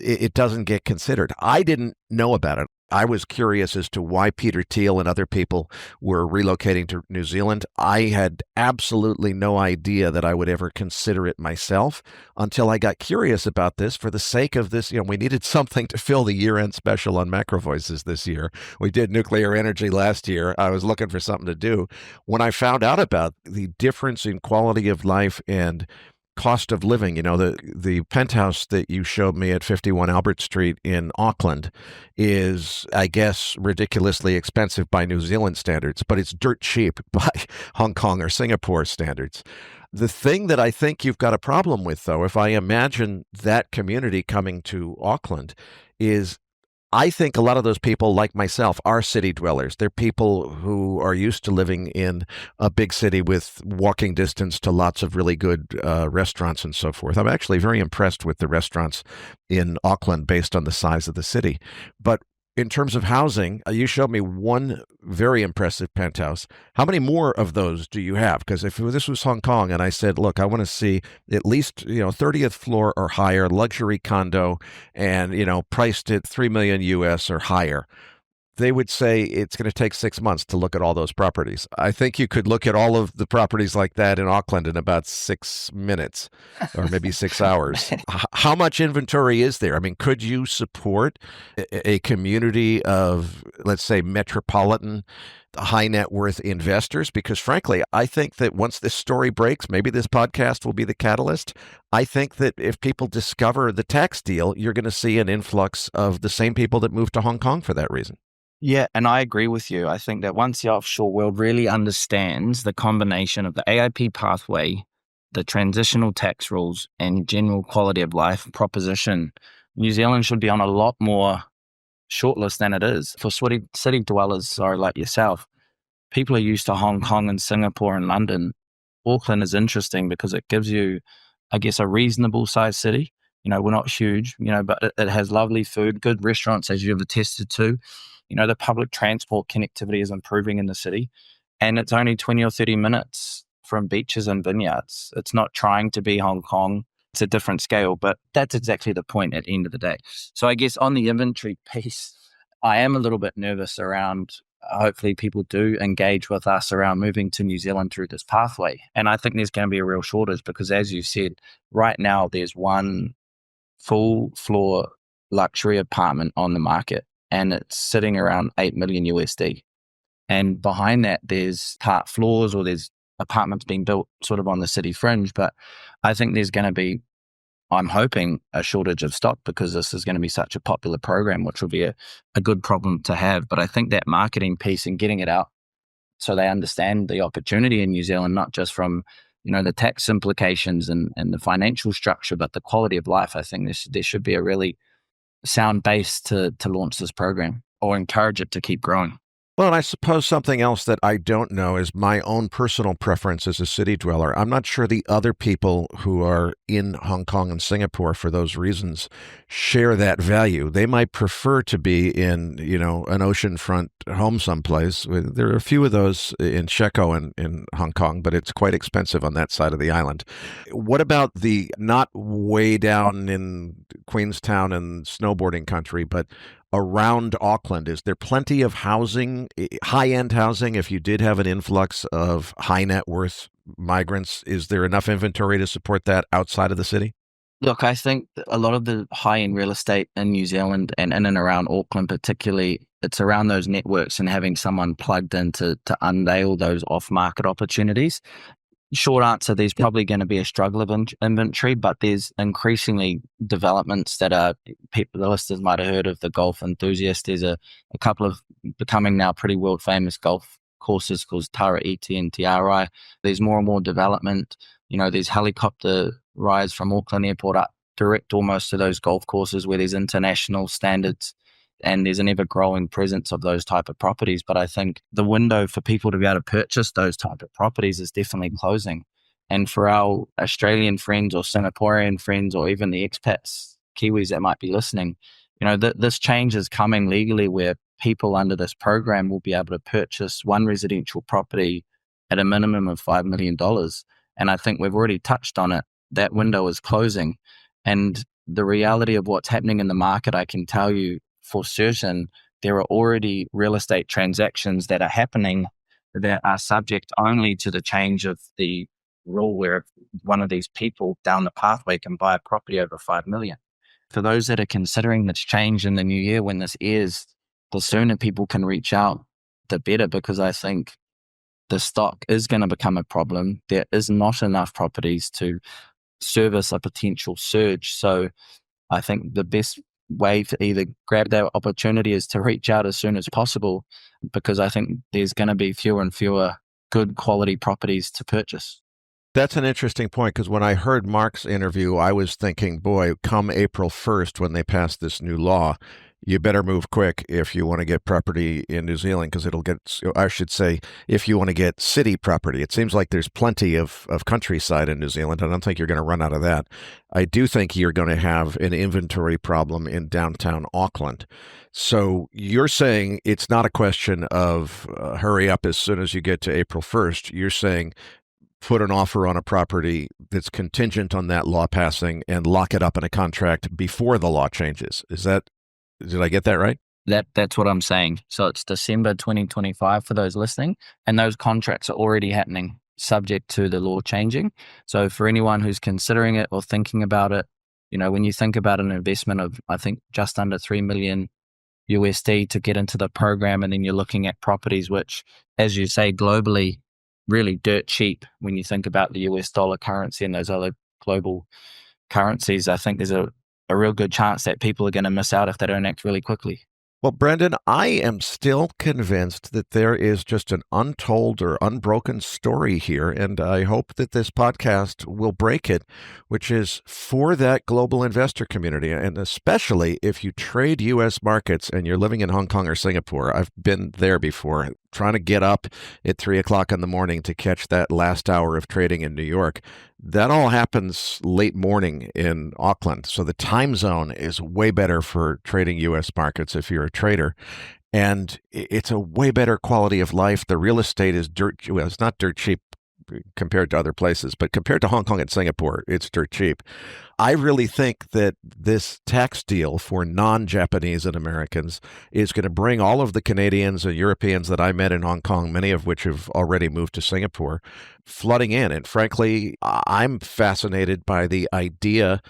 it doesn't get considered. I didn't know about it. I was curious as to why Peter Thiel and other people were relocating to New Zealand. I had absolutely no idea that I would ever consider it myself until I got curious about this for the sake of this. We needed something to fill the year-end special on MacroVoices this year. We did nuclear energy last year. I was looking for something to do. When I found out about the difference in quality of life and cost of living, the penthouse that you showed me at 51 Albert Street in Auckland is, I guess, ridiculously expensive by New Zealand standards, but it's dirt cheap by Hong Kong or Singapore standards. The thing that I think you've got a problem with, though, if I imagine that community coming to Auckland, is I think a lot of those people, like myself, are city dwellers. They're people who are used to living in a big city with walking distance to lots of really good restaurants and so forth. I'm actually very impressed with the restaurants in Auckland based on the size of the city. But in terms of housing, you showed me one very impressive penthouse. How many more of those do you have? Because if this was Hong Kong and I said, look, I want to see at least 30th floor or higher luxury condo and priced at $3 million US or higher, they would say it's going to take 6 months to look at all those properties. I think you could look at all of the properties like that in Auckland in about 6 minutes or maybe 6 hours. How much inventory is there? I mean, could you support a community of, let's say, metropolitan high net worth investors? Because frankly, I think that once this story breaks, maybe this podcast will be the catalyst. I think that if people discover the tax deal, you're going to see an influx of the same people that moved to Hong Kong for that reason. Yeah, and I agree with you. I think that once the offshore world really understands the combination of the AIP pathway, the transitional tax rules, and general quality of life proposition, New Zealand should be on a lot more shortlist than it is. For city dwellers, like yourself, people are used to Hong Kong and Singapore and London. Auckland is interesting because it gives you, I guess, a reasonable sized city. We're not huge, but it has lovely food, good restaurants, as you've attested to. The public transport connectivity is improving in the city, and it's only 20 or 30 minutes from beaches and vineyards. It's not trying to be Hong Kong. It's a different scale, but that's exactly the point at the end of the day. So I guess on the inventory piece, I am a little bit nervous around, hopefully people do engage with us around moving to New Zealand through this pathway. And I think there's going to be a real shortage because, as you said, right now there's one full floor luxury apartment on the market, and it's sitting around 8 million USD. And behind that, there's part floors or there's apartments being built sort of on the city fringe. But I think there's going to be, I'm hoping, a shortage of stock because this is going to be such a popular program, which will be a good problem to have. But I think that marketing piece and getting it out so they understand the opportunity in New Zealand, not just from the tax implications and the financial structure, but the quality of life. I think there should be a really sound base to launch this program or encourage it to keep growing. Well, and I suppose something else that I don't know is my own personal preference as a city dweller. I'm not sure the other people who are in Hong Kong and Singapore for those reasons share that value. They might prefer to be in, an oceanfront home someplace. There are a few of those in Sheko and in Hong Kong, but it's quite expensive on that side of the island. What about the not way down in Queenstown and snowboarding country, but around Auckland? Is there plenty of housing, high-end housing? If you did have an influx of high net worth migrants, is there enough inventory to support that outside of the city? Look, I think a lot of the high-end real estate in New Zealand and in and around Auckland particularly, it's around those networks and having someone plugged in to unveil those off-market opportunities. Short answer, there's probably going to be a struggle of inventory, but there's increasingly developments that are, people, the listeners might have heard of the golf enthusiast. There's a couple of becoming now pretty world famous golf courses called Tara Iti and Tiarai. There's more and more development. There's helicopter rides from Auckland Airport up direct almost to those golf courses where there's international standards. and there's an ever-growing presence of those type of properties. But I think the window for people to be able to purchase those type of properties is definitely closing. And for our Australian friends or Singaporean friends or even the expats, Kiwis that might be listening, this change is coming legally where people under this program will be able to purchase one residential property at a minimum of $5 million. And I think we've already touched on it. That window is closing. And the reality of what's happening in the market, I can tell you for certain, there are already real estate transactions that are happening that are subject only to the change of the rule where one of these people down the pathway can buy a property over 5 million. For those that are considering this change in the new year when this airs, the sooner people can reach out, the better, because I think the stock is going to become a problem. There is not enough properties to service a potential surge. So I think the best way to either grab that opportunity is to reach out as soon as possible, because I think there's going to be fewer and fewer good quality properties to purchase. That's an interesting point, because when I heard Mark's interview, I was thinking, boy, come April 1st when they pass this new law, you better move quick if you want to get property in New Zealand, because I should say, if you want to get city property. It seems like there's plenty of countryside in New Zealand. I don't think you're going to run out of that. I do think you're going to have an inventory problem in downtown Auckland. So you're saying it's not a question of hurry up as soon as you get to April 1st. You're saying put an offer on a property that's contingent on that law passing and lock it up in a contract before the law changes. Did I get that right? That's what I'm saying. So it's December 2025 for those listening, and those contracts are already happening subject to the law changing. So for anyone who's considering it or thinking about it, when you think about an investment of, I think, just under $3 million USD to get into the program, and then you're looking at properties which, as you say, globally, really dirt cheap when you think about the US dollar currency and those other global currencies, I think there's a real good chance that people are going to miss out if they don't act really quickly. Well, Brendan, I am still convinced that there is just an untold or unbroken story here, and I hope that this podcast will break it, which is for that global investor community, and especially if you trade U.S. markets and you're living in Hong Kong or Singapore. I've been there before, trying to get up at 3 o'clock in the morning to catch that last hour of trading in New York. That all happens late morning in Auckland. So the time zone is way better for trading U.S. markets if you're a trader. And it's a way better quality of life. The real estate is it's not dirt cheap compared to other places, but compared to Hong Kong and Singapore, it's dirt cheap. I really think that this tax deal for non-Japanese and Americans is going to bring all of the Canadians and Europeans that I met in Hong Kong, many of which have already moved to Singapore, flooding in. And frankly, I'm fascinated by the idea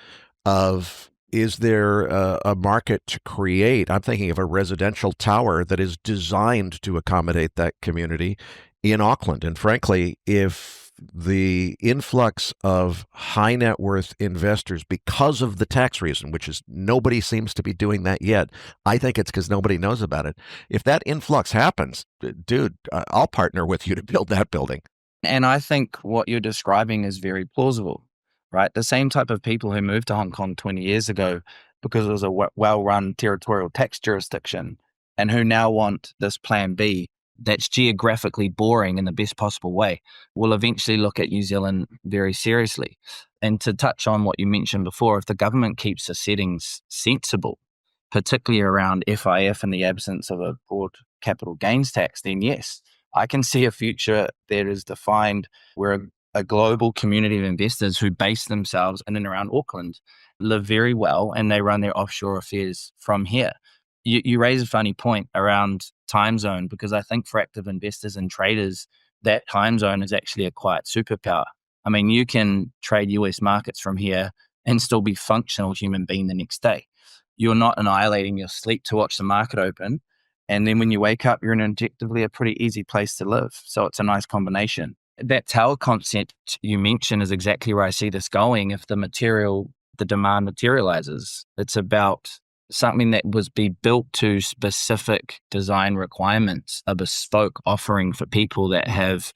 of, is there a market to create? I'm thinking of a residential tower that is designed to accommodate that community in Auckland. And frankly, if the influx of high net worth investors, because of the tax reason, which is nobody seems to be doing that yet, I think it's because nobody knows about it. If that influx happens, dude, I'll partner with you to build that building. And I think what you're describing is very plausible, right? The same type of people who moved to Hong Kong 20 years ago because it was a well-run territorial tax jurisdiction, and who now want this plan B that's geographically boring in the best possible way, will eventually look at New Zealand very seriously. And to touch on what you mentioned before, if the government keeps the settings sensible, particularly around FIF in the absence of a broad capital gains tax, then yes, I can see a future that is defined where a global community of investors who base themselves in and around Auckland live very well, and they run their offshore affairs from here. You raise a funny point around time zone, because I think for active investors and traders, that time zone is actually a quiet superpower. I mean, you can trade US markets from here and still be functional human being the next day. You're not annihilating your sleep to watch the market open. And then when you wake up, you're in objectively a pretty easy place to live. So it's a nice combination. That tower concept you mentioned is exactly where I see this going. If the demand materializes, it's about something that was built to specific design requirements, a bespoke offering for people that have,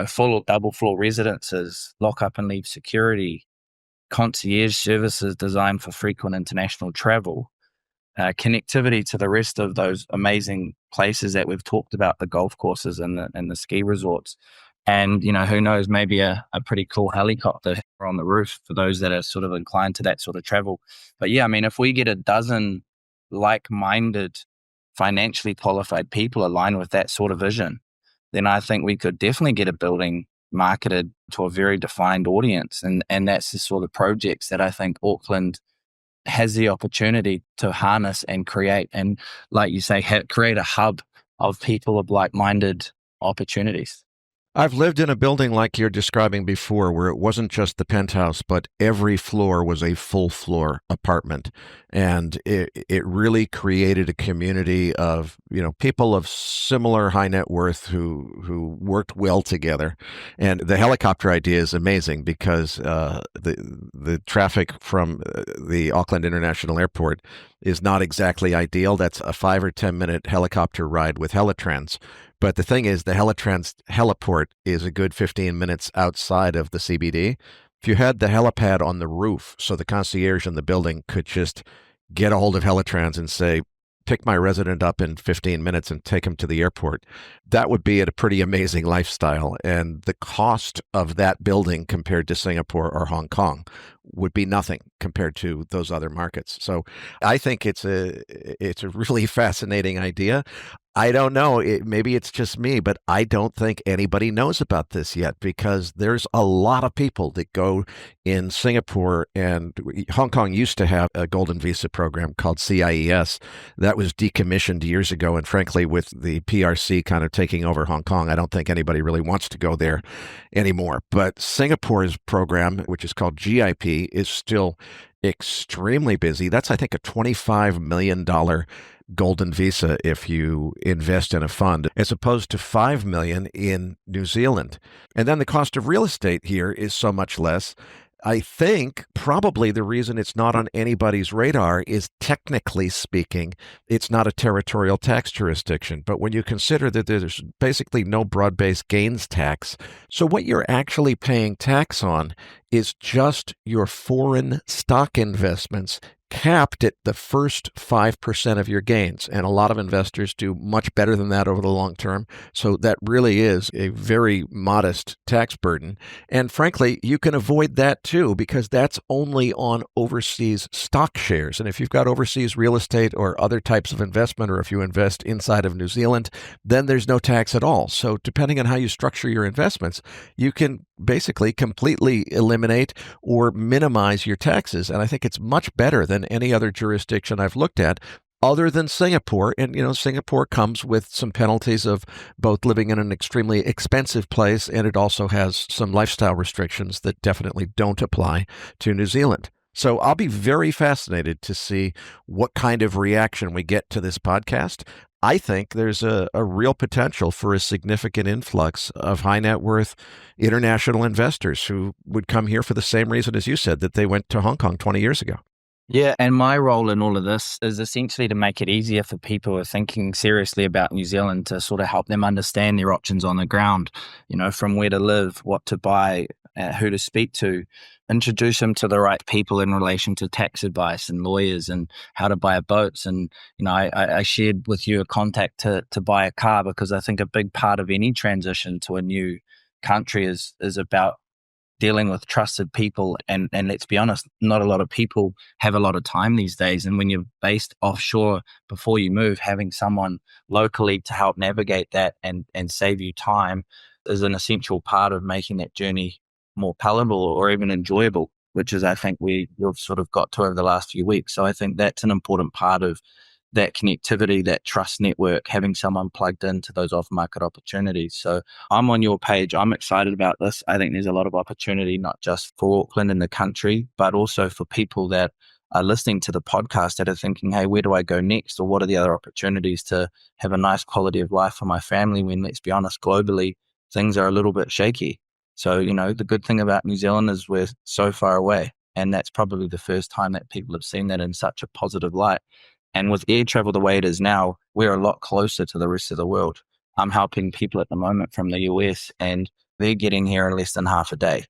full or double floor residences, lock up and leave security, concierge services designed for frequent international travel, connectivity to the rest of those amazing places that we've talked about, the golf courses and the ski resorts. And, who knows, maybe a pretty cool helicopter on the roof for those that are sort of inclined to that sort of travel. But yeah, I mean, if we get a dozen like-minded, financially qualified people aligned with that sort of vision, then I think we could definitely get a building marketed to a very defined audience. And that's the sort of projects that I think Auckland has the opportunity to harness and create. And like you say, create a hub of people of like-minded opportunities. I've lived in a building like you're describing before, where it wasn't just the penthouse, but every floor was a full floor apartment. And it really created a community of, people of similar high net worth who worked well together. And the helicopter idea is amazing because the traffic from the Auckland International Airport is not exactly ideal. That's a 5 or 10 minute helicopter ride with Helitrans. But the thing is, the Helitrans heliport is a good 15 minutes outside of the CBD. If you had the helipad on the roof, so the concierge in the building could just get a hold of Helitrans and say, pick my resident up in 15 minutes and take him to the airport, that would be a pretty amazing lifestyle. And the cost of that building compared to Singapore or Hong Kong would be nothing compared to those other markets. So I think it's a really fascinating idea. I don't know, maybe it's just me, but I don't think anybody knows about this yet because there's a lot of people that go in Singapore, and Hong Kong used to have a golden visa program called CIES that was decommissioned years ago. And frankly, with the PRC kind of taking over Hong Kong, I don't think anybody really wants to go there anymore. But Singapore's program, which is called GIP, is still extremely busy. That's, I think, a $25 million golden visa if you invest in a fund, as opposed to $5 million in New Zealand. And then the cost of real estate here is so much less. I think probably the reason it's not on anybody's radar is, technically speaking, it's not a territorial tax jurisdiction. But when you consider that there's basically no broad-based gains tax, so what you're actually paying tax on is just your foreign stock investments, capped at the first 5% of your gains. And a lot of investors do much better than that over the long term. So that really is a very modest tax burden. And frankly, you can avoid that too, because that's only on overseas stock shares. And if you've got overseas real estate or other types of investment, or if you invest inside of New Zealand, then there's no tax at all. So depending on how you structure your investments, you can basically completely eliminate or minimize your taxes. And I think it's much better than any other jurisdiction I've looked at, other than Singapore. And, Singapore comes with some penalties of both living in an extremely expensive place, and it also has some lifestyle restrictions that definitely don't apply to New Zealand. So I'll be very fascinated to see what kind of reaction we get to this podcast. I think there's a real potential for a significant influx of high net worth international investors who would come here for the same reason as you said, that they went to Hong Kong 20 years ago. Yeah, and my role in all of this is essentially to make it easier for people who are thinking seriously about New Zealand, to sort of help them understand their options on the ground, from where to live, what to buy, who to speak to, introduce them to the right people in relation to tax advice and lawyers and how to buy boats. And, I shared with you a contact to buy a car, because I think a big part of any transition to a new country is about dealing with trusted people. And let's be honest, not a lot of people have a lot of time these days. And when you're based offshore before you move, having someone locally to help navigate that and save you time is an essential part of making that journey more palatable or even enjoyable, which is, I think, we've sort of got to over the last few weeks. So I think that's an important part of that connectivity, that trust network, having someone plugged into those off-market opportunities. So I'm on your page. I'm excited about this. I think there's a lot of opportunity, not just for Auckland and the country, but also for people that are listening to the podcast that are thinking, hey, where do I go next? Or what are the other opportunities to have a nice quality of life for my family when, let's be honest, globally, things are a little bit shaky. So, the good thing about New Zealand is we're so far away. And that's probably the first time that people have seen that in such a positive light. And with air travel the way it is now, we're a lot closer to the rest of the world. I'm helping people at the moment from the US, and they're getting here in less than half a day.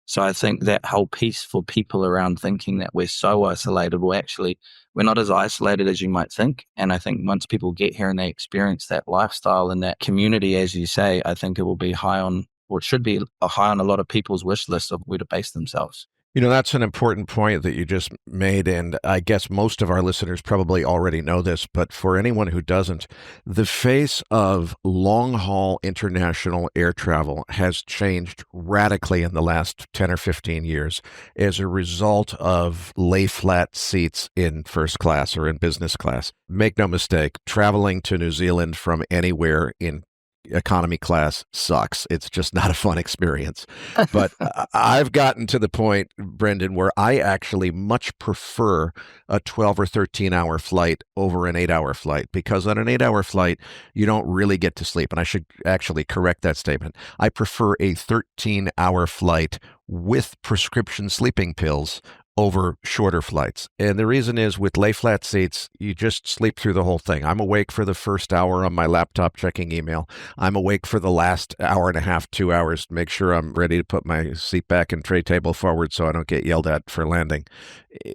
So I think that whole piece for people around thinking that we're so isolated, well, actually, we're not as isolated as you might think. And I think once people get here and they experience that lifestyle and that community, as you say, I think it will be high on, or it should be high on a lot of people's wish list of where to base themselves. That's an important point that you just made, and I guess most of our listeners probably already know this, but for anyone who doesn't, the face of long-haul international air travel has changed radically in the last 10 or 15 years as a result of lay-flat seats in first class or in business class. Make no mistake, traveling to New Zealand from anywhere in economy class sucks. It's just not a fun experience. But I've gotten to the point, Brendan, where I actually much prefer a 12 or 13-hour flight over an 8-hour flight, because on an 8-hour flight, you don't really get to sleep. And I should actually correct that statement. I prefer a 13-hour flight with prescription sleeping pills over shorter flights. And the reason is, with lay flat seats, you just sleep through the whole thing. I'm awake for the first hour on my laptop checking email. I'm awake for the last hour and a half, 2 hours to make sure I'm ready to put my seat back and tray table forward so I don't get yelled at for landing.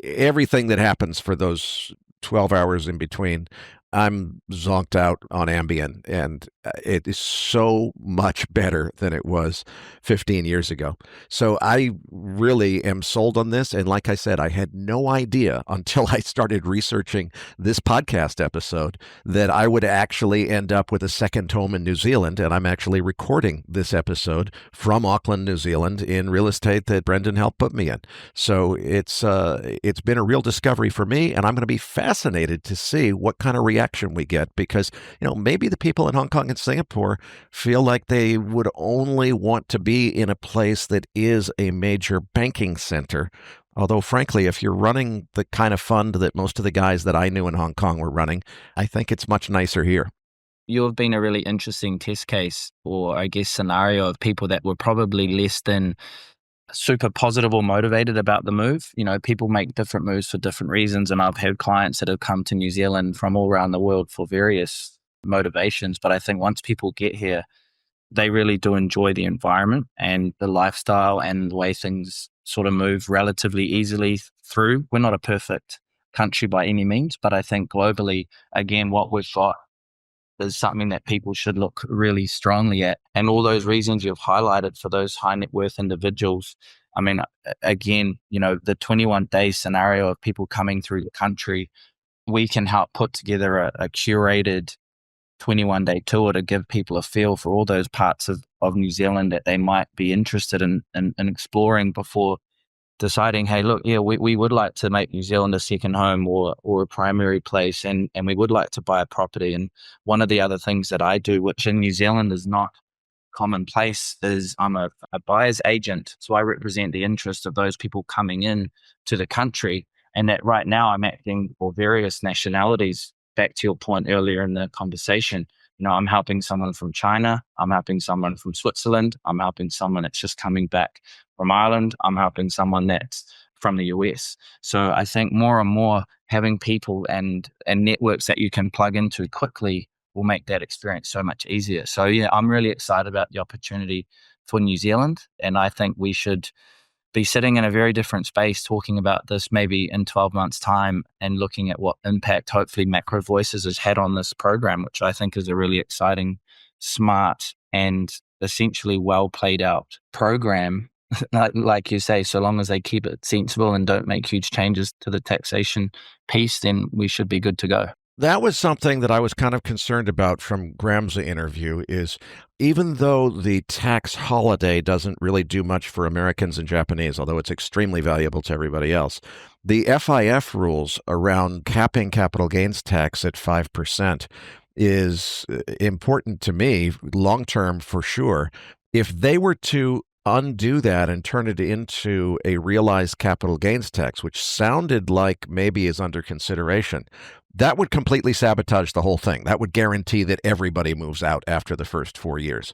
Everything that happens for those 12 hours in between, I'm zonked out on Ambien, and it is so much better than it was 15 years ago. So I really am sold on this. And like I said, I had no idea until I started researching this podcast episode that I would actually end up with a second home in New Zealand. And I'm actually recording this episode from Auckland, New Zealand, in real estate that Brendan helped put me in. So it's been a real discovery for me, and I'm going to be fascinated to see what kind of reaction we get, because maybe the people in Hong Kong and Singapore feel like they would only want to be in a place that is a major banking center. Although, frankly, if you're running the kind of fund that most of the guys that I knew in Hong Kong were running, I think it's much nicer here. You've been a really interesting test case, or I guess scenario, of people that were probably less than super positive or motivated about the move. People make different moves for different reasons. And I've had clients that have come to New Zealand from all around the world for various motivations. But I think once people get here, they really do enjoy the environment and the lifestyle and the way things sort of move relatively easily through. We're not a perfect country by any means, but I think globally, again, what we've got is something that people should look really strongly at. And all those reasons you've highlighted for those high net worth individuals. I mean, again, the 21-day scenario of people coming through the country, we can help put together a curated 21-day tour to give people a feel for all those parts of New Zealand that they might be interested in exploring before deciding, hey, look, yeah, we would like to make New Zealand a second home or a primary place, and we would like to buy a property. And one of the other things that I do, which in New Zealand is not commonplace, is I'm a buyer's agent. So I represent the interest of those people coming in to the country, and that right now I'm acting for various nationalities. Back to your point earlier in the conversation, I'm helping someone from China, I'm helping someone from Switzerland, I'm helping someone that's just coming back from Ireland, I'm helping someone that's from the US. So I think more and more having people and networks that you can plug into quickly will make that experience so much easier. So yeah, I'm really excited about the opportunity for New Zealand, and I think we should be sitting in a very different space talking about this maybe in 12 months' time and looking at what impact hopefully MacroVoices has had on this program, which I think is a really exciting, smart, and essentially well played out program. Like you say, so long as they keep it sensible and don't make huge changes to the taxation piece, then we should be good to go. That was something that I was kind of concerned about from Graham's interview, is even though the tax holiday doesn't really do much for Americans and Japanese, although it's extremely valuable to everybody else, the FIF rules around capping capital gains tax at 5% is important to me, long-term for sure. If they were to undo that and turn it into a realized capital gains tax, which sounded like maybe is under consideration, that would completely sabotage the whole thing. That would guarantee that everybody moves out after the first 4 years.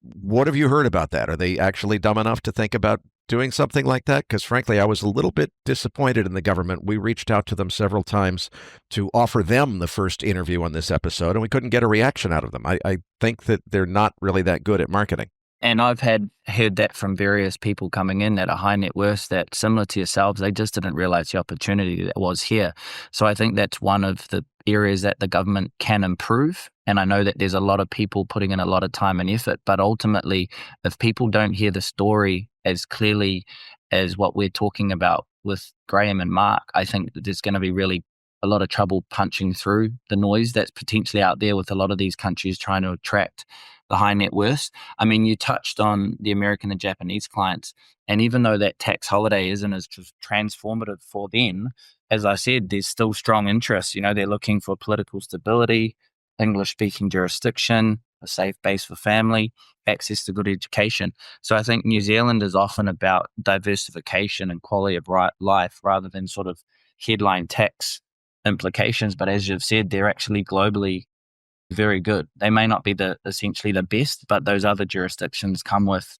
What have you heard about that? Are they actually dumb enough to think about doing something like that? Because frankly, I was a little bit disappointed in the government. We reached out to them several times to offer them the first interview on this episode, and we couldn't get a reaction out of them. I think that they're not really that good at marketing. And I've heard that from various people coming in that are high net worth that, similar to yourselves, they just didn't realize the opportunity that was here. So I think that's one of the areas that the government can improve. And I know that there's a lot of people putting in a lot of time and effort, but ultimately, if people don't hear the story as clearly as what we're talking about with Graham and Mark, I think that there's going to be really a lot of trouble punching through the noise that's potentially out there with a lot of these countries trying to attract the high net worth. I mean, you touched on the American and Japanese clients, and even though that tax holiday isn't as transformative for them, as I said, there's still strong interest. You know, they're looking for political stability, English-speaking jurisdiction, a safe base for family, access to good education. So I think New Zealand is often about diversification and quality of life rather than sort of headline tax implications. But as you've said, they're actually globally very good. They may not be essentially the best, but those other jurisdictions come with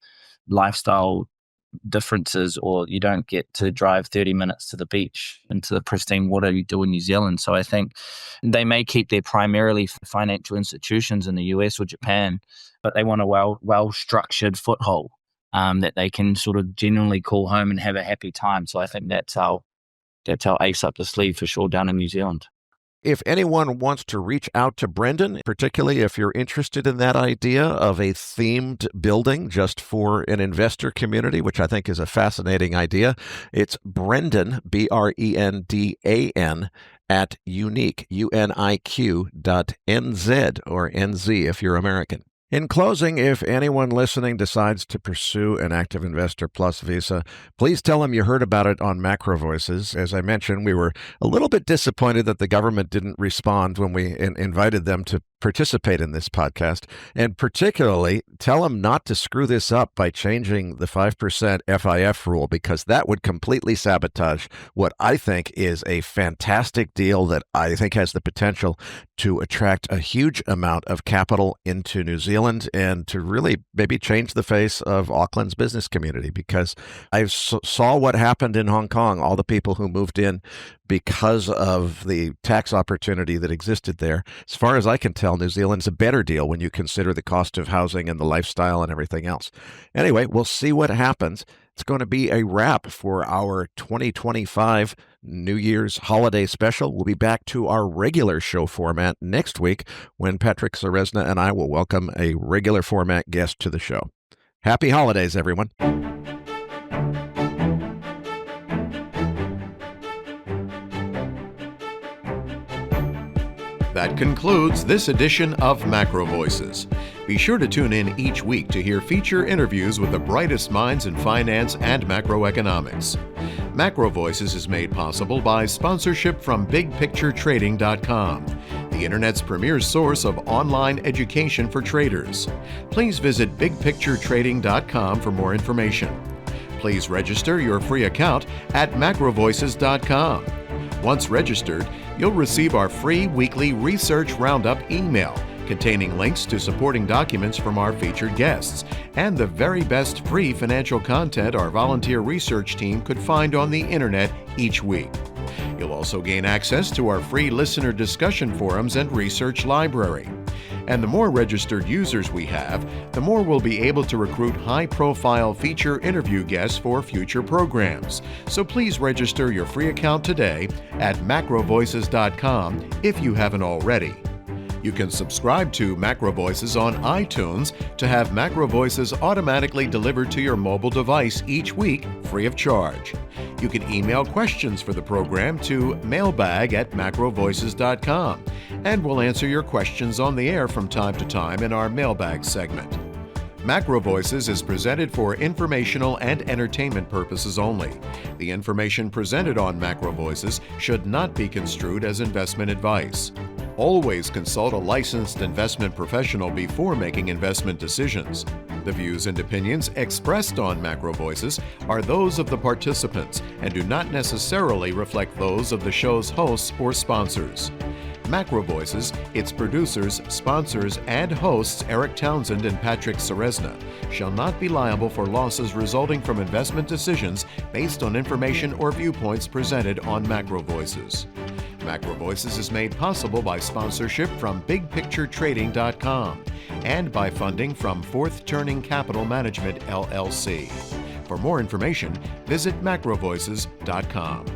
lifestyle differences, or you don't get to drive 30 minutes to the beach into the pristine water you do in New Zealand. So I think they may keep their primarily financial institutions in the US or Japan, but they want a well-structured foothold that they can sort of genuinely call home and have a happy time. So I think that's our ace up the sleeve for sure down in New Zealand. If anyone wants to reach out to Brendan, particularly if you're interested in that idea of a themed building just for an investor community, which I think is a fascinating idea, it's Brendan, BRENDAN, at UNIQ, UNIQ.NZ, or NZ if you're American. In closing, if anyone listening decides to pursue an Active Investor Plus visa, please tell them you heard about it on MacroVoices. As I mentioned, we were a little bit disappointed that the government didn't respond when we invited them to participate in this podcast, and particularly tell them not to screw this up by changing the 5% FIF rule, because that would completely sabotage what I think is a fantastic deal that I think has the potential to attract a huge amount of capital into New Zealand and to really maybe change the face of Auckland's business community, because I saw what happened in Hong Kong, all the people who moved in because of the tax opportunity that existed there. As far as I can tell, New Zealand's a better deal when you consider the cost of housing and the lifestyle and everything else. Anyway, we'll see what happens. It's going to be a wrap for our 2025 New Year's holiday special. We'll be back to our regular show format next week when Patrick Ceresna and I will welcome a regular format guest to the show. Happy holidays, everyone. That concludes this edition of MacroVoices. Be sure to tune in each week to hear feature interviews with the brightest minds in finance and macroeconomics. MacroVoices is made possible by sponsorship from BigPictureTrading.com, the Internet's premier source of online education for traders. Please visit BigPictureTrading.com for more information. Please register your free account at MacroVoices.com. Once registered, you'll receive our free weekly Research Roundup email containing links to supporting documents from our featured guests and the very best free financial content our volunteer research team could find on the internet each week. You'll also gain access to our free listener discussion forums and research library. And the more registered users we have, the more we'll be able to recruit high-profile feature interview guests for future programs. So please register your free account today at macrovoices.com if you haven't already. You can subscribe to MacroVoices on iTunes to have MacroVoices automatically delivered to your mobile device each week, free of charge. You can email questions for the program to mailbag@macrovoices.com, and we'll answer your questions on the air from time to time in our mailbag segment. MacroVoices is presented for informational and entertainment purposes only. The information presented on MacroVoices should not be construed as investment advice. Always consult a licensed investment professional before making investment decisions. The views and opinions expressed on MacroVoices are those of the participants and do not necessarily reflect those of the show's hosts or sponsors. MacroVoices, its producers, sponsors, and hosts Erik Townsend and Patrick Ceresna shall not be liable for losses resulting from investment decisions based on information or viewpoints presented on MacroVoices. MacroVoices is made possible by sponsorship from BigPictureTrading.com and by funding from Fourth Turning Capital Management, LLC. For more information, visit MacroVoices.com.